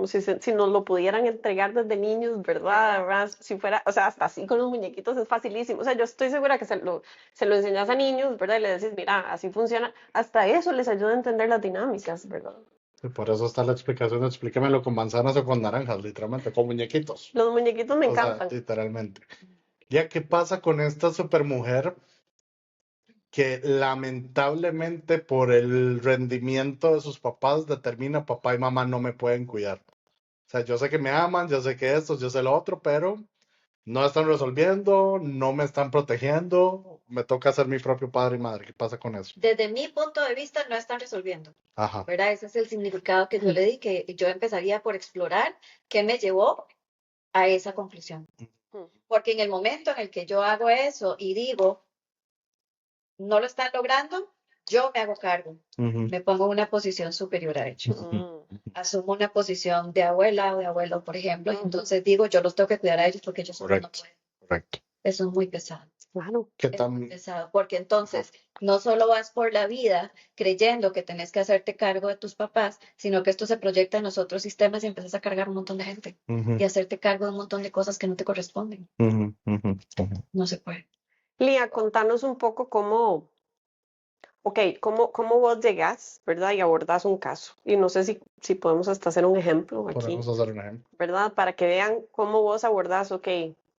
si nos lo pudieran entregar desde niños, ¿verdad? Si fuera, o sea, hasta así con los muñequitos es facilísimo. O sea, yo estoy segura que se lo enseñas a niños, ¿verdad? Y le decís, mira, así funciona. Hasta eso les ayuda a entender las dinámicas, ¿verdad? Y por eso está la explicación, explíquemelo con manzanas o con naranjas, literalmente, con muñequitos. Los muñequitos me encantan. Sea, literalmente. Ya, ¿qué pasa con esta supermujer que lamentablemente por el rendimiento de sus papás determina papá y mamá no me pueden cuidar? O sea, yo sé que me aman, yo sé que esto, yo sé lo otro, pero no están resolviendo, no me están protegiendo, me toca ser mi propio padre y madre. ¿Qué pasa con eso? Desde mi punto de vista no están resolviendo. Ajá. ¿Verdad? Ese es el significado que yo le di, que yo empezaría por explorar qué me llevó a esa conclusión. Porque en el momento en el que yo hago eso y digo, no lo están logrando, yo me hago cargo. Me pongo en una posición superior a ellos. Asumo una posición de abuela o de abuelo, por ejemplo, y entonces digo, yo los tengo que cuidar a ellos porque ellos no pueden. Correcto. Eso es muy pesado. Claro. Es muy pesado, porque entonces no solo vas por la vida creyendo que tenés que hacerte cargo de tus papás, sino que esto se proyecta en los otros sistemas y empiezas a cargar un montón de gente y hacerte cargo de un montón de cosas que no te corresponden. No se puede. Lía, contanos un poco cómo vos llegás, ¿verdad? Y abordás un caso. Y no sé si podemos hasta hacer un ejemplo aquí. Podemos hacer un ejemplo. ¿Verdad? Para que vean cómo vos abordás,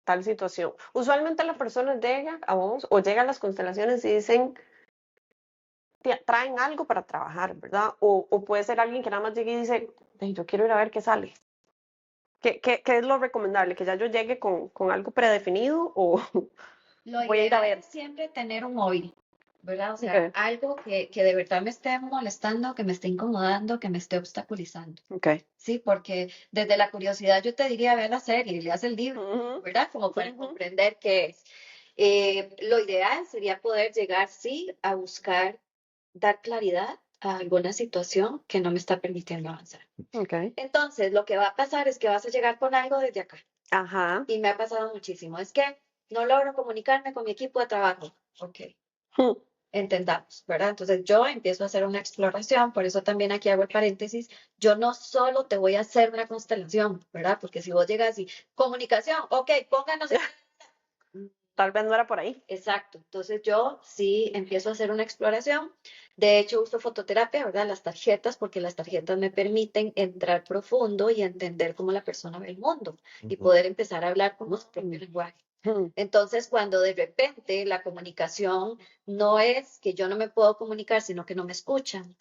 tal situación. Usualmente la persona llega a vos o llega a las constelaciones y dicen, traen algo para trabajar, ¿verdad? O puede ser alguien que nada más llegue y dice, yo quiero ir a ver qué sale. ¿Qué es lo recomendable? ¿Que ya yo llegue con algo predefinido o voy a ir a ver? Siempre tener un móvil, ¿verdad? O sea, algo que de verdad me esté molestando, que me esté incomodando, que me esté obstaculizando. Sí, porque desde la curiosidad yo te diría, ve la serie, leas el libro, ¿verdad? Como para comprender qué es. Lo ideal sería poder llegar, sí, a buscar dar claridad a alguna situación que no me está permitiendo avanzar. Entonces, lo que va a pasar es que vas a llegar con algo desde acá. Ajá. Y me ha pasado muchísimo. Es que no logro comunicarme con mi equipo de trabajo. Ok. Entendamos, ¿verdad? Entonces yo empiezo a hacer una exploración, por eso también aquí hago el paréntesis. Yo no solo te voy a hacer una constelación, ¿verdad? Porque si vos llegas y comunicación, ok, pónganos. Tal vez no era por ahí. Exacto. Entonces yo sí empiezo a hacer una exploración. De hecho, uso fototerapia, ¿verdad? Las tarjetas, porque las tarjetas me permiten entrar profundo y entender cómo la persona ve el mundo y poder empezar a hablar con su propio lenguaje. Entonces, cuando de repente la comunicación no es que yo no me puedo comunicar, sino que no me escuchan,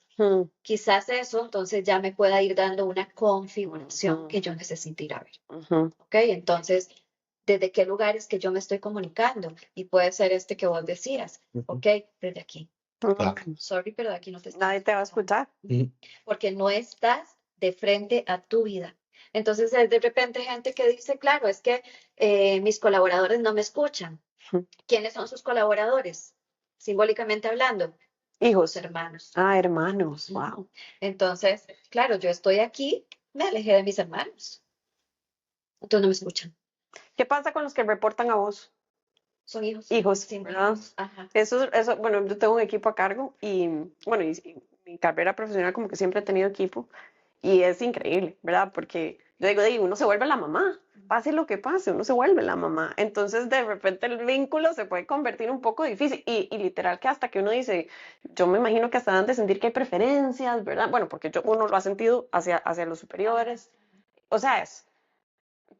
quizás eso entonces ya me pueda ir dando una configuración que yo necesite ir a ver. ¿Ok? Entonces, desde qué lugares que yo me estoy comunicando. Y puede ser este que vos decías, Ujú. ok, desde aquí. Claro. Sorry, pero de aquí no te estoy Nadie te va a escuchar. Ujú. porque no estás de frente a tu vida. Entonces, de repente gente que dice, claro, es que mis colaboradores no me escuchan. ¿Quiénes son sus colaboradores? Simbólicamente hablando, Hijos. sus hermanos. Ah, hermanos. Wow. Entonces, claro, yo estoy aquí, me alejé de mis hermanos. Entonces no me escuchan. ¿Qué pasa con los que reportan a vos? Son hijos. Hijos, Sin ¿verdad? hijos. Ajá. Eso, bueno, yo tengo un equipo a cargo y, bueno, y mi carrera profesional como que siempre he tenido equipo y es increíble, ¿verdad? Porque yo digo, uno se vuelve la mamá, pase lo que pase, uno se vuelve la mamá. Entonces, de repente el vínculo se puede convertir un poco difícil y literal que hasta que uno dice, yo me imagino que hasta dan de sentir que hay preferencias, ¿verdad? Bueno, porque uno lo ha sentido hacia los superiores. O sea,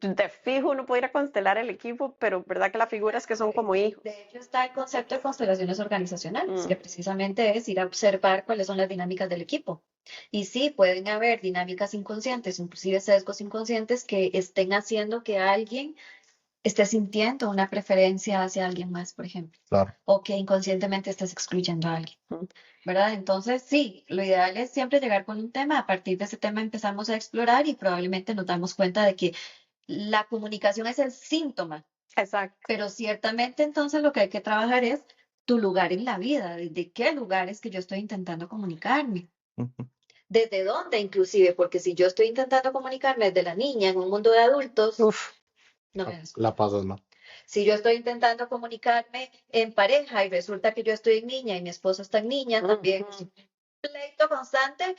de fijo uno puede ir a constelar el equipo, pero verdad que la figura es que son como hijos. De hecho, está el concepto de constelaciones organizacionales, Mm. que precisamente es ir a observar cuáles son las dinámicas del equipo. Y sí, pueden haber dinámicas inconscientes, inclusive sesgos inconscientes que estén haciendo que alguien esté sintiendo una preferencia hacia alguien más, por ejemplo, Claro. o que inconscientemente estés excluyendo a alguien, Mm. ¿verdad? Entonces, sí, lo ideal es siempre llegar con un tema, a partir de ese tema empezamos a explorar y probablemente nos damos cuenta de que la comunicación es el síntoma, Exacto. pero ciertamente entonces lo que hay que trabajar es tu lugar en la vida, desde qué lugares que yo estoy intentando comunicarme, Ujú. desde dónde inclusive, porque si yo estoy intentando comunicarme desde la niña en un mundo de adultos, Uf, no me das. La pasas mal. Si yo estoy intentando comunicarme en pareja y resulta que yo estoy en niña y mi esposo está en niña, también es un pleito constante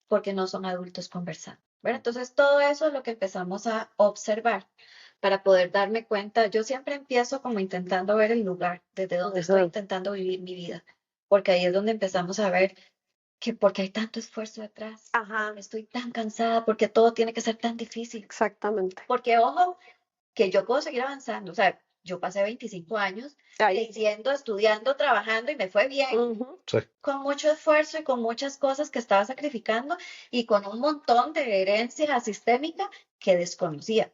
porque no son adultos conversando, ¿verdad? Entonces, todo eso es lo que empezamos a observar para poder darme cuenta. Yo siempre empiezo como intentando ver el lugar desde donde estoy Ujú. intentando vivir mi vida, porque ahí es donde empezamos a ver que porque hay tanto esfuerzo detrás, Ajá, estoy tan cansada, porque todo tiene que ser tan difícil. exactamente. Porque, ojo, que yo puedo seguir avanzando. O sea, yo pasé 25 años Ahí. creciendo, estudiando, trabajando y me fue bien, Ujú. Sí. con mucho esfuerzo y con muchas cosas que estaba sacrificando y con un montón de herencia sistémica que desconocía.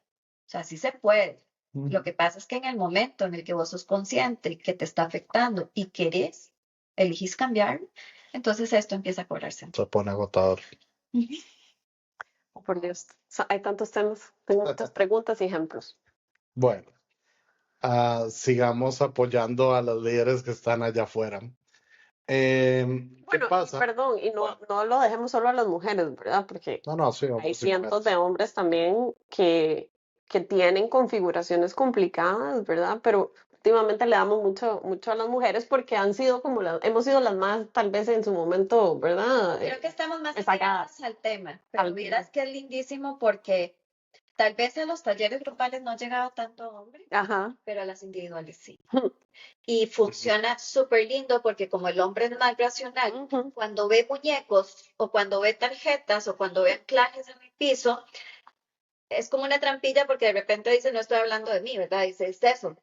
O sea, sí se puede. Lo que pasa es que en el momento en el que vos sos consciente que te está afectando y querés, elegís cambiar, entonces esto empieza a cobrar sentido. Se pone agotador. Ujú. Oh, por Dios. Hay tantos temas, tengo muchas preguntas y ejemplos. Bueno, sigamos apoyando a los líderes que están allá afuera. ¿Qué Bueno, y pasa? perdón, y no lo dejemos solo a las mujeres, ¿verdad? Porque No, sí, hay hombres y cientos de mujeres. hombres también que tienen configuraciones complicadas, ¿verdad? Pero últimamente le damos mucho a las mujeres porque han sido como hemos sido las más, tal vez en su momento, ¿verdad? Creo que estamos más Rezagadas. pegadas al tema, pero Al- vieras que es lindísimo porque tal vez en los talleres grupales no ha llegado tanto hombre, Ajá. pero a las individuales sí. Y funciona súper lindo porque como el hombre es más racional, Ujú. cuando ve muñecos o cuando ve tarjetas o cuando ve anclajes en el piso, es como una trampilla porque de repente dice, no estoy hablando de mí, ¿verdad? Dice, es eso.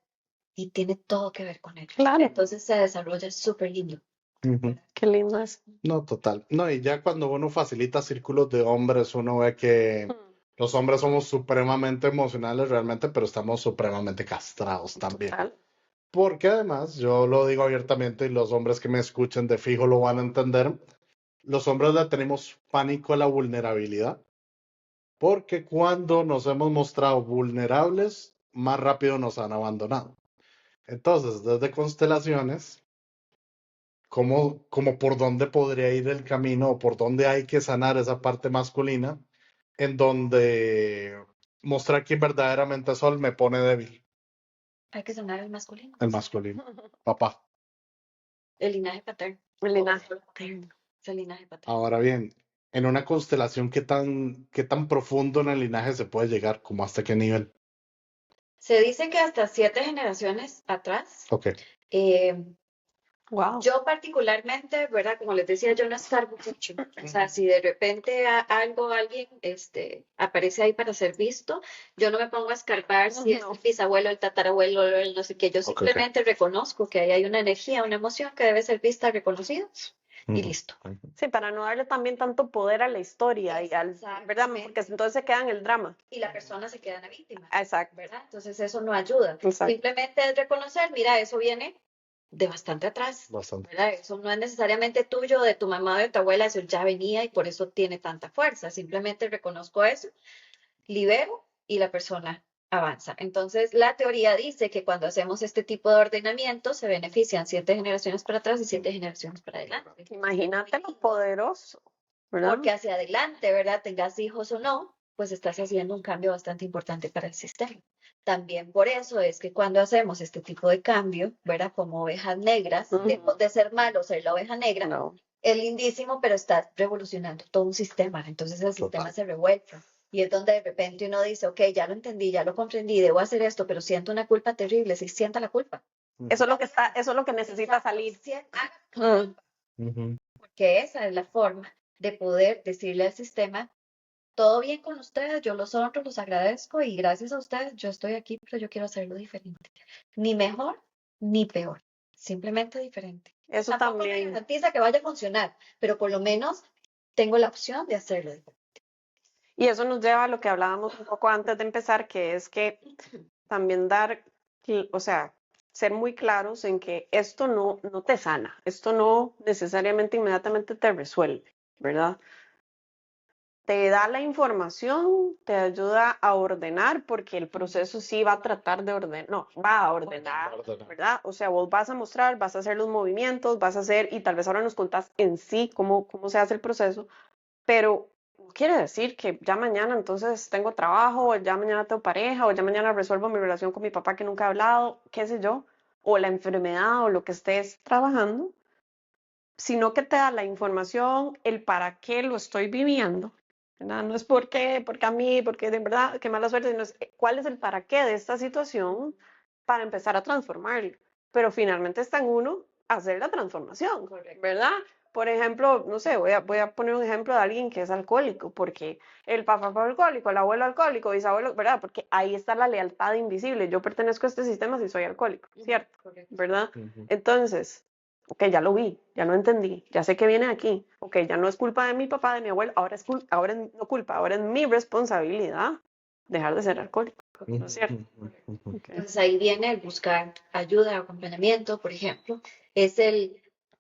Y tiene todo que ver con él. Claro. Entonces se desarrolla súper lindo. Ujú. Qué lindo es. No, total. No, y ya cuando uno facilita círculos de hombres, uno ve que los hombres somos supremamente emocionales realmente, pero estamos supremamente castrados también. Total. Porque además, yo lo digo abiertamente y los hombres que me escuchen de fijo lo van a entender, los hombres le tenemos pánico a la vulnerabilidad, porque cuando nos hemos mostrado vulnerables, más rápido nos han abandonado. Entonces, desde constelaciones, como por dónde podría ir el camino o por dónde hay que sanar esa parte masculina, en donde mostrar quién verdaderamente soy me pone débil, Hay que sonar el masculino, el masculino, papá. el linaje paterno. El linaje paterno. Es el linaje paterno. Ahora bien, en una constelación, qué tan profundo en el linaje se puede llegar? ¿Como hasta qué nivel? Se dice que hasta 7 generaciones atrás. Ok, Wow. Yo particularmente, ¿verdad? Como les decía, yo no escarbo mucho. O sea, si de repente alguien aparece ahí para ser visto, yo no me pongo a escarbar si es No. el bisabuelo, el tatarabuelo, el no sé qué. Yo ok. simplemente reconozco que ahí hay una energía, una emoción que debe ser vista, reconocida. y listo. Sí, para no darle también tanto poder a la historia y al, ¿verdad? Porque Exactamente. entonces se queda en el drama. Y la persona se queda en la víctima, Exacto, ¿verdad? Entonces eso no ayuda. exacto. Simplemente es reconocer, mira, eso viene de bastante atrás, Bastante. ¿verdad? Eso no es necesariamente tuyo, de tu mamá o de tu abuela, eso ya venía y por eso tiene tanta fuerza. Simplemente reconozco eso, libero y la persona avanza. Entonces, la teoría dice que cuando hacemos este tipo de ordenamiento se benefician 7 generaciones para atrás y 7 generaciones para adelante. Imagínate lo poderoso, ¿verdad? Porque hacia adelante, ¿verdad? Tengas hijos o no, pues estás haciendo un cambio bastante importante para el sistema. También por eso es que cuando hacemos este tipo de cambio, ¿verdad? Como ovejas negras, lejos de ser malo, ser la oveja negra, No. es lindísimo, pero está revolucionando todo un sistema. Entonces el sistema Total. se revuelve. Y es donde de repente uno dice, ok, ya lo entendí, ya lo comprendí, debo hacer esto, pero siento una culpa terrible. Sí, sienta la culpa. Eso es lo que está, eso es lo que necesita salir. Haga Ujú. porque esa es la forma de poder decirle al sistema, todo bien con ustedes, yo los honro, los agradezco y gracias a ustedes yo estoy aquí, pero yo quiero hacerlo diferente. Ni mejor ni peor, simplemente diferente. Eso Tampoco me también. garantiza que vaya a funcionar, pero por lo menos tengo la opción de hacerlo diferente. Y eso nos lleva a lo que hablábamos un poco antes de empezar, que es que también dar, o sea, ser muy claros en que esto no te sana, esto no necesariamente inmediatamente te resuelve, ¿verdad? Te da la información, te ayuda a ordenar, porque el proceso sí va a tratar de ordenar, no, va a ordenar, ¿verdad? O sea, vos vas a mostrar, vas a hacer los movimientos, vas a hacer, y tal vez ahora nos contás en sí cómo se hace el proceso, pero no quiere decir que ya mañana entonces tengo trabajo, o ya mañana tengo pareja, o ya mañana resuelvo mi relación con mi papá que nunca he hablado, qué sé yo, o la enfermedad o lo que estés trabajando, sino que te da la información, el para qué lo estoy viviendo, ¿verdad? No es porque a mí, porque de verdad, qué mala suerte, sino es cuál es el para qué de esta situación para empezar a transformarlo. Pero finalmente está en uno hacer la transformación, Correcto. ¿verdad? Por ejemplo, no sé, voy a poner un ejemplo de alguien que es alcohólico, porque el papá fue alcohólico, el abuelo alcohólico, bisabuelo, ¿verdad? Porque ahí está la lealtad invisible. Yo pertenezco a este sistema si soy alcohólico, ¿cierto? Correcto. ¿Verdad? Ujú. Entonces, ok, ya lo vi, ya lo entendí, ya sé que viene aquí, ok, ya no es culpa de mi papá, de mi abuelo, ahora es no culpa, ahora es mi responsabilidad dejar de ser alcohólico, ¿no es cierto? Okay. Entonces ahí viene el buscar ayuda, acompañamiento, por ejemplo.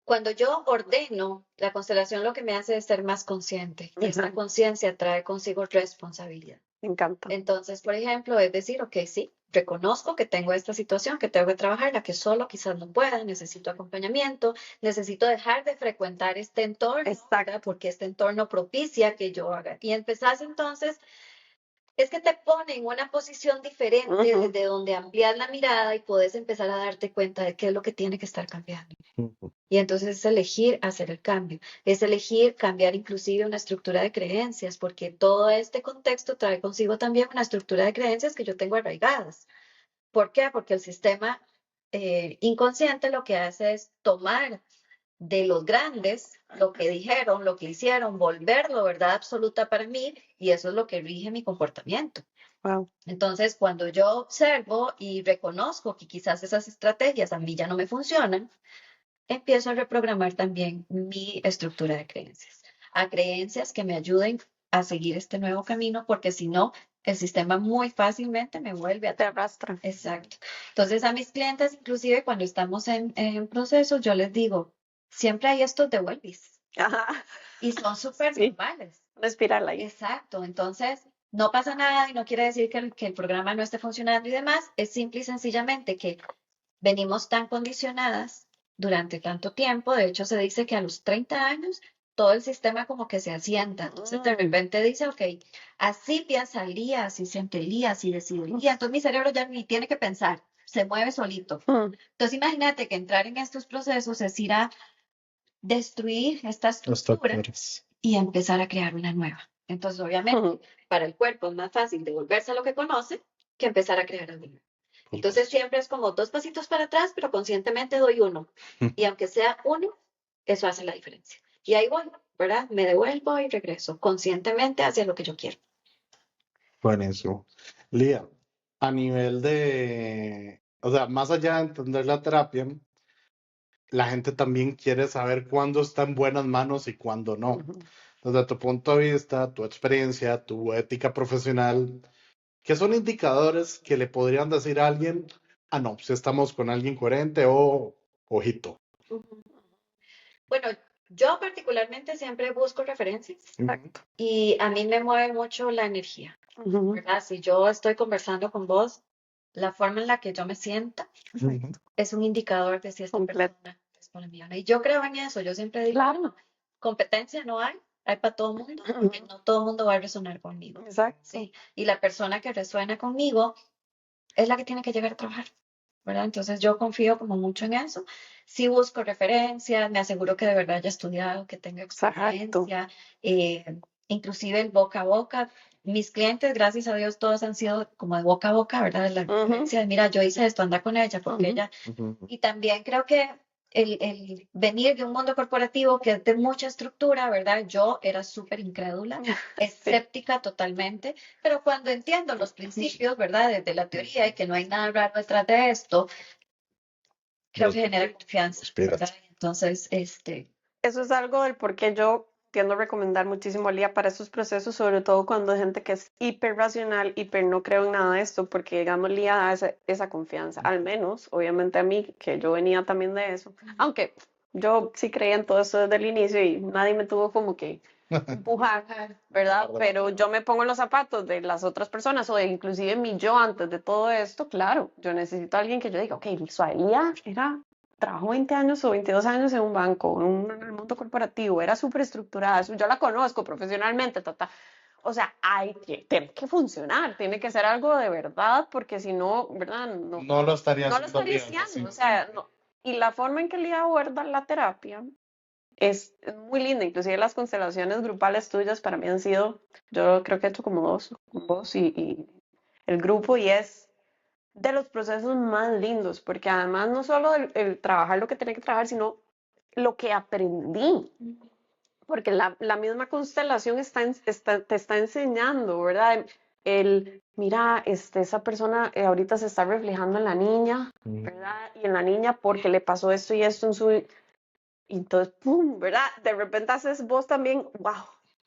Cuando yo ordeno, la constelación lo que me hace es ser más consciente. Y esta conciencia trae consigo responsabilidad. Me encanta. Entonces, por ejemplo, es decir, ok, sí, reconozco que tengo esta situación, que tengo que trabajar, la que solo quizás no pueda, necesito acompañamiento, necesito dejar de frecuentar este entorno, ¿verdad? Porque este entorno propicia que yo haga. Y empezás entonces, es que te pone en una posición diferente desde donde amplias la mirada y puedes empezar a darte cuenta de qué es lo que tiene que estar cambiando. Y entonces es elegir hacer el cambio, es elegir cambiar inclusive una estructura de creencias, porque todo este contexto trae consigo también una estructura de creencias que yo tengo arraigadas. ¿Por qué? Porque el sistema inconsciente lo que hace es tomar de los grandes lo que dijeron, lo que hicieron, volverlo verdad absoluta para mí, y eso es lo que rige mi comportamiento. Wow. Entonces, cuando yo observo y reconozco que quizás esas estrategias a mí ya no me funcionan, empiezo a reprogramar también mi estructura de creencias, a creencias que me ayuden a seguir este nuevo camino, porque si no, el sistema muy fácilmente me vuelve a Te arrastra. Exacto. Entonces, a mis clientes, inclusive cuando estamos en proceso, yo les digo, siempre hay estos devuelvis. Ajá. Y son súper Sí. normales. Una espiral ahí. Exacto. Entonces, no pasa nada y no quiere decir que el programa no esté funcionando y demás. Es simple y sencillamente que venimos tan condicionadas durante tanto tiempo. De hecho, se dice que a los 30 años todo el sistema como que se asienta. Entonces, de repente dice, ok, así piensaría, así sentiría, así decidiría. Entonces, mi cerebro ya ni tiene que pensar, se mueve solito. Entonces, imagínate que entrar en estos procesos es ir a destruir esta estructura y empezar a crear una nueva. Entonces, obviamente, para el cuerpo es más fácil devolverse a lo que conoce que empezar a crear algo nuevo. Entonces siempre es como 2 pasitos para atrás, pero conscientemente doy uno. Y aunque sea uno, eso hace la diferencia. Y ahí voy, ¿verdad? Me devuelvo y regreso conscientemente hacia lo que yo quiero. Buenísimo. Lía, a nivel de, o sea, más allá de entender la terapia, la gente también quiere saber cuándo está en buenas manos y cuándo no. Ujú. Desde tu punto de vista, tu experiencia, tu ética profesional, ¿qué son indicadores que le podrían decir a alguien, ah, no, si estamos con alguien coherente o ojito? Ujú. Bueno, yo particularmente siempre busco referencias Ujú, y a mí me mueve mucho la energía, Ujú. ¿verdad? Si yo estoy conversando con vos, la forma en la que yo me sienta ujú, es un indicador de si esta Completo. persona es colombiana. Y yo creo en eso, yo siempre digo, Claro. bueno, competencia no hay para todo el mundo, porque Ujú. no todo el mundo va a resonar conmigo, Exacto. ¿sí? Y la persona que resuena conmigo es la que tiene que llegar a trabajar, ¿verdad? Entonces yo confío como mucho en eso. Sí busco referencias, me aseguro que de verdad haya estudiado, que tenga Exacto. experiencia, inclusive el boca a boca. Mis clientes, gracias a Dios, todos han sido como de boca a boca, ¿verdad? La Ujú. referencia de, mira, yo hice esto, anda con ella, porque Ujú. ella... ujú. Y también creo que el venir de un mundo corporativo que es de mucha estructura, ¿verdad? Yo era súper incrédula, Sí. escéptica totalmente, pero cuando entiendo los principios, ¿verdad? Desde la teoría y que no hay nada raro detrás de esto, creo Los que genera confianza, respiras. ¿verdad? Entonces, Eso es algo del por qué yo tiendo a recomendar muchísimo a Lía para estos procesos, sobre todo cuando hay gente que es hiper racional, hiper no creo en nada de esto, porque digamos Lía da esa confianza, al menos, obviamente a mí, que yo venía también de eso, aunque yo sí creía en todo esto desde el inicio y nadie me tuvo como que empujar, ¿verdad? Pero yo me pongo en los zapatos de las otras personas o de inclusive mi yo antes de todo esto, claro, yo necesito a alguien que yo diga, ok, Lía era trabajó 20 años o 22 años en un banco, en el mundo corporativo, era súper estructurada, yo la conozco profesionalmente, o sea, tiene que funcionar, tiene que ser algo de verdad, porque si no, ¿verdad? No, No lo estaría no lo haciendo estaría bien, haciendo, o sea, básicamente. no. Y la forma en que Lía aborda la terapia es muy linda, inclusive las constelaciones grupales tuyas para mí han sido, yo creo que he hecho como dos con vos y el grupo y es de los procesos más lindos, porque además no solo el trabajar lo que tenía que trabajar, sino lo que aprendí, porque la misma constelación te está enseñando, ¿verdad? Mira, esa persona ahorita se está reflejando en la niña, ¿verdad? Y en la niña porque le pasó esto y esto en su... Y entonces, ¡pum! ¿Verdad? De repente haces vos también, wow,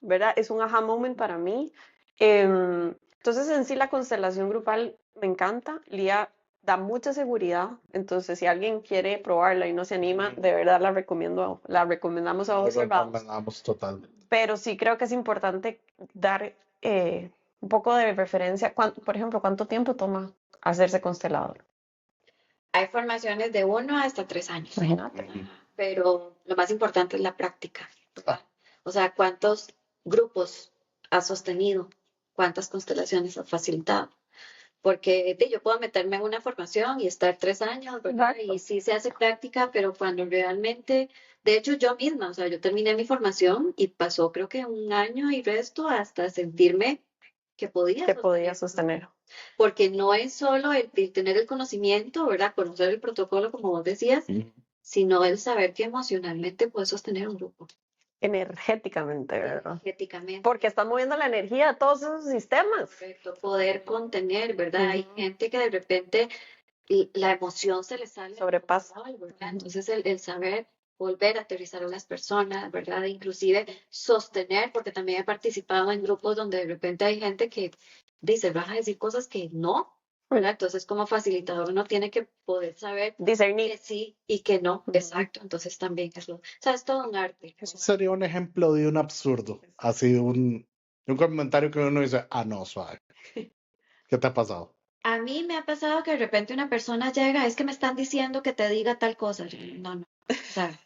¿verdad? Es un aha moment para mí. Entonces, en sí, la constelación grupal me encanta. Lía da mucha seguridad. Entonces, si alguien quiere probarla y no se anima, de verdad la recomendamos a Lo observados. recomendamos totalmente. Pero sí creo que es importante dar un poco de referencia. Por ejemplo, ¿cuánto tiempo toma hacerse constelador? hay formaciones de 1 hasta 3 años, Imagínate. Ujú. pero lo más importante es la práctica, Ah, ¿verdad? O sea, ¿cuántos grupos has sostenido? ¿Cuántas constelaciones has facilitado? Porque yo puedo meterme en una formación y estar 3 años, ¿verdad? Exacto. Y sí se hace práctica, pero cuando realmente, de hecho yo misma, o sea, yo terminé mi formación y pasó creo que 1 año y resto hasta sentirme que podía Que podía sostener, sostener. porque no es solo el tener el conocimiento, ¿verdad? Conocer el protocolo, como vos decías, ujú. sino el saber que emocionalmente puedes sostener un grupo, Energéticamente, ¿verdad? energéticamente. Porque estás moviendo la energía de todos esos sistemas. Correcto, poder contener, ¿verdad? Hay Ujú. gente que de repente la emoción se le sale de Sobrepasa. control, ¿verdad? Ujú. Entonces el saber volver a aterrizar a las personas, ¿verdad? Inclusive sostener, porque también he participado en grupos donde de repente hay gente que dice, vas a decir cosas que no, ¿verdad? Entonces como facilitador uno tiene que poder saber Discernir. que sí y que no, Ujú. exacto. Entonces también es o sea, es todo un arte. Eso sería un ejemplo de un absurdo. Así un comentario que uno dice, ah, no, suave. ¿Qué te ha pasado? A mí me ha pasado que de repente una persona llega, es que me están diciendo que te diga tal cosa. Yo, no, no, o sea,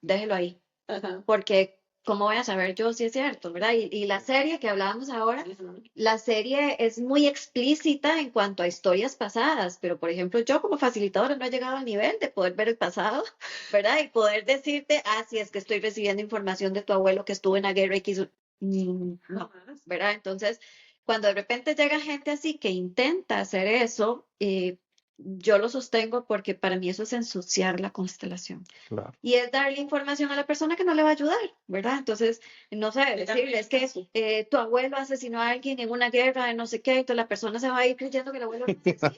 déjelo ahí. Ajá. Porque ¿cómo voy a saber yo si es cierto, verdad? Y la serie que hablábamos ahora, Ujú. la serie es muy explícita en cuanto a historias pasadas, pero por ejemplo, yo como facilitadora no he llegado al nivel de poder ver el pasado, ¿verdad? Y poder decirte, ah, si es que estoy recibiendo información de tu abuelo que estuvo en la guerra X, no, Jamás. ¿verdad? Entonces, cuando de repente llega gente así que intenta hacer eso, yo lo sostengo porque para mí eso es ensuciar la constelación Claro. y es darle información a la persona que no le va a ayudar, ¿verdad? Entonces, no sé, decirle, es que tu abuelo asesinó a alguien en una guerra de no sé qué, entonces la persona se va a ir creyendo que el abuelo no es así.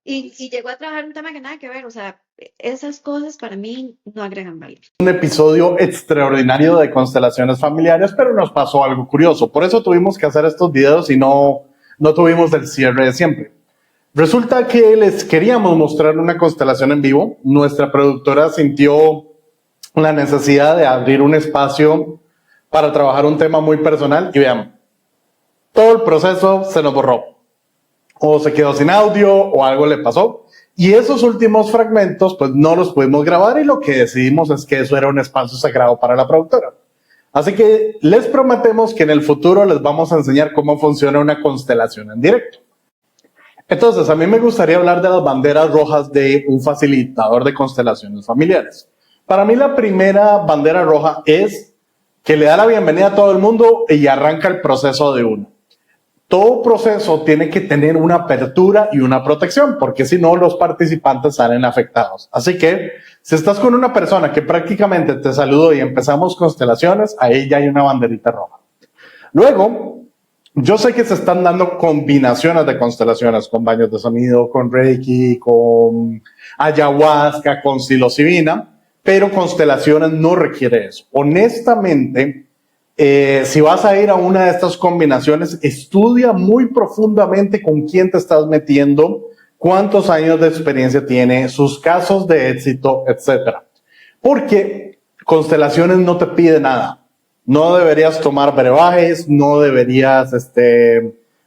Y llegó a trabajar un tema que nada que ver, o sea, esas cosas para mí no agregan valor. Un episodio extraordinario de constelaciones familiares, pero nos pasó algo curioso. Por eso tuvimos que hacer estos videos y no tuvimos el cierre de siempre. Resulta que les queríamos mostrar una constelación en vivo. Nuestra productora sintió la necesidad de abrir un espacio para trabajar un tema muy personal y vean, todo el proceso se nos borró. O se quedó sin audio o algo le pasó. Y esos últimos fragmentos pues no los pudimos grabar y lo que decidimos es que eso era un espacio sagrado para la productora. Así que les prometemos que en el futuro les vamos a enseñar cómo funciona una constelación en directo. Entonces, a mí me gustaría hablar de las banderas rojas de un facilitador de constelaciones familiares. Para mí la primera bandera roja es que le da la bienvenida a todo el mundo y arranca el proceso de uno. Todo proceso tiene que tener una apertura y una protección, porque si no, los participantes salen afectados. Así que, si estás con una persona que prácticamente te saludó y empezamos constelaciones, ahí ya hay una banderita roja. Luego, yo sé que se están dando combinaciones de constelaciones, con baños de sonido, con Reiki, con ayahuasca, con psilocibina, pero constelaciones no requiere eso. Honestamente, si vas a ir a una de estas combinaciones, estudia muy profundamente con quién te estás metiendo, cuántos años de experiencia tiene, sus casos de éxito, etc. Porque constelaciones no te pide nada. No deberías tomar brebajes, no deberías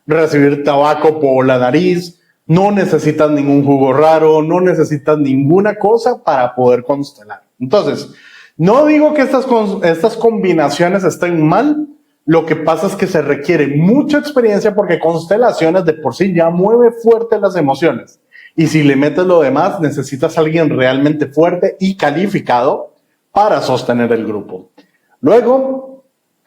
recibir tabaco por la nariz, no necesitas ningún jugo raro, no necesitas ninguna cosa para poder constelar. Entonces, no digo que estas combinaciones estén mal, lo que pasa es que se requiere mucha experiencia porque constelaciones de por sí ya mueve fuerte las emociones. Y si le metes lo demás, necesitas a alguien realmente fuerte y calificado para sostener el grupo. Luego,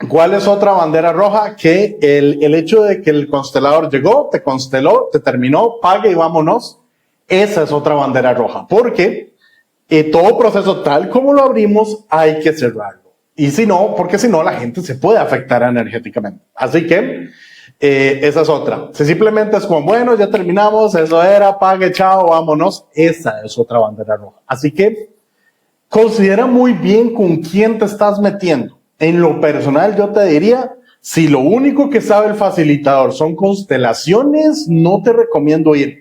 ¿cuál es otra bandera roja? Que el hecho de que el constelador llegó, te consteló, te terminó, pague y vámonos. Esa es otra bandera roja, porque todo proceso tal como lo abrimos hay que cerrarlo. Y si no, porque si no la gente se puede afectar energéticamente. Así que esa es otra. Si simplemente es como, bueno, ya terminamos, eso era, pague, chao, vámonos. Esa es otra bandera roja. Así que considera muy bien con quién te estás metiendo. En lo personal yo te diría, si lo único que sabe el facilitador son constelaciones, no te recomiendo ir.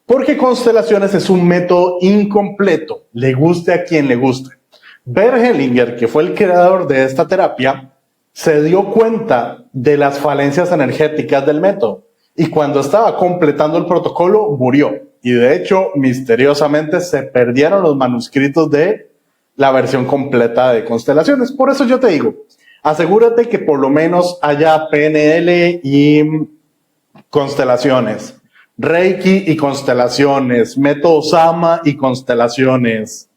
Porque constelaciones es un método incompleto, le guste a quien le guste. Bert Hellinger, que fue el creador de esta terapia, se dio cuenta de las falencias energéticas del método y cuando estaba completando el protocolo murió. Y de hecho, misteriosamente se perdieron los manuscritos de la versión completa de constelaciones. Por eso yo te digo, asegúrate que por lo menos haya PNL y constelaciones. Reiki y constelaciones, método Sama y constelaciones,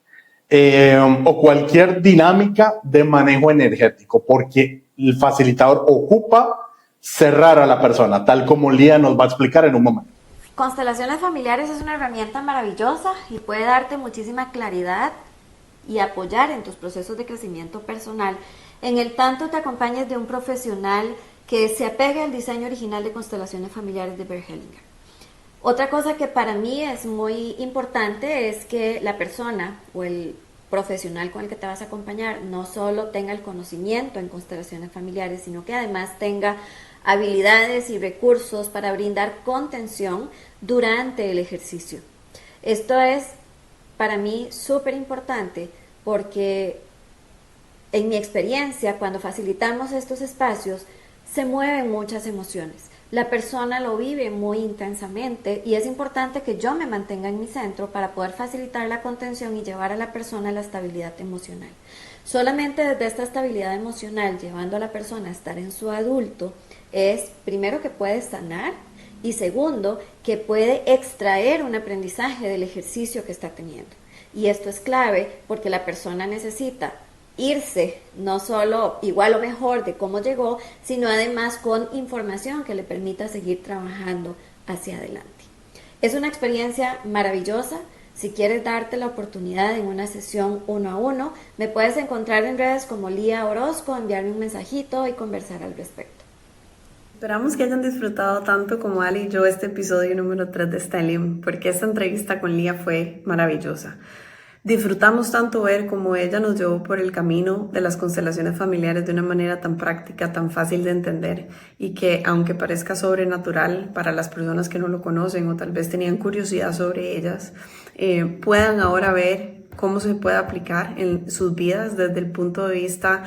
o cualquier dinámica de manejo energético, porque el facilitador ocupa cerrar a la persona, tal como Lía nos va a explicar en un momento. Constelaciones familiares es una herramienta maravillosa y puede darte muchísima claridad y apoyar en tus procesos de crecimiento personal, en el tanto te acompañes de un profesional que se apegue al diseño original de constelaciones familiares de Bert Hellinger. Otra cosa que para mí es muy importante es que la persona o el profesional con el que te vas a acompañar no solo tenga el conocimiento en constelaciones familiares, sino que además tenga habilidades y recursos para brindar contención durante el ejercicio. Esto es para mí súper importante porque en mi experiencia, cuando facilitamos estos espacios, se mueven muchas emociones. La persona lo vive muy intensamente y es importante que yo me mantenga en mi centro para poder facilitar la contención y llevar a la persona a la estabilidad emocional. Solamente desde esta estabilidad emocional, llevando a la persona a estar en su adulto, es primero que puede sanar y segundo que puede extraer un aprendizaje del ejercicio que está teniendo. Y esto es clave porque la persona necesita irse no solo igual o mejor de cómo llegó, sino además con información que le permita seguir trabajando hacia adelante. Es una experiencia maravillosa. Si quieres darte la oportunidad en una sesión 1 a 1, me puedes encontrar en redes como Lía Orozco, enviarme un mensajito y conversar al respecto. Esperamos que hayan disfrutado tanto como Ali y yo este episodio número 3 de Stellium, porque esta entrevista con Lía fue maravillosa. Disfrutamos tanto ver cómo ella nos llevó por el camino de las constelaciones familiares de una manera tan práctica, tan fácil de entender y que, aunque parezca sobrenatural para las personas que no lo conocen o tal vez tenían curiosidad sobre ellas, puedan ahora ver cómo se puede aplicar en sus vidas desde el punto de vista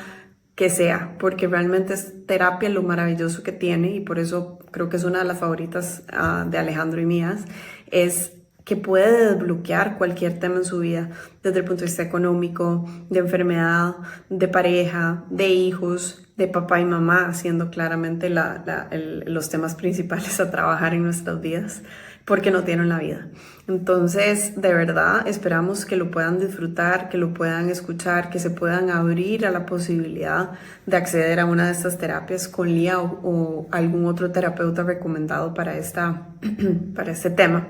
que sea, porque realmente es terapia lo maravilloso que tiene, y por eso creo que es una de las favoritas de Alejandro y mías, es que puede desbloquear cualquier tema en su vida, desde el punto de vista económico, de enfermedad, de pareja, de hijos, de papá y mamá, siendo claramente los temas principales a trabajar en nuestras vidas, porque no tienen la vida. Entonces, de verdad, esperamos que lo puedan disfrutar, que lo puedan escuchar, que se puedan abrir a la posibilidad de acceder a una de estas terapias con Lía o algún otro terapeuta recomendado para este tema.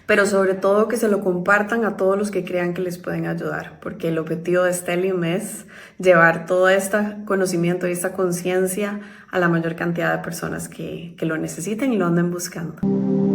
Pero sobre todo que se lo compartan a todos los que crean que les pueden ayudar, porque el objetivo de Stellium es llevar todo este conocimiento y esta conciencia a la mayor cantidad de personas que lo necesiten y lo anden buscando.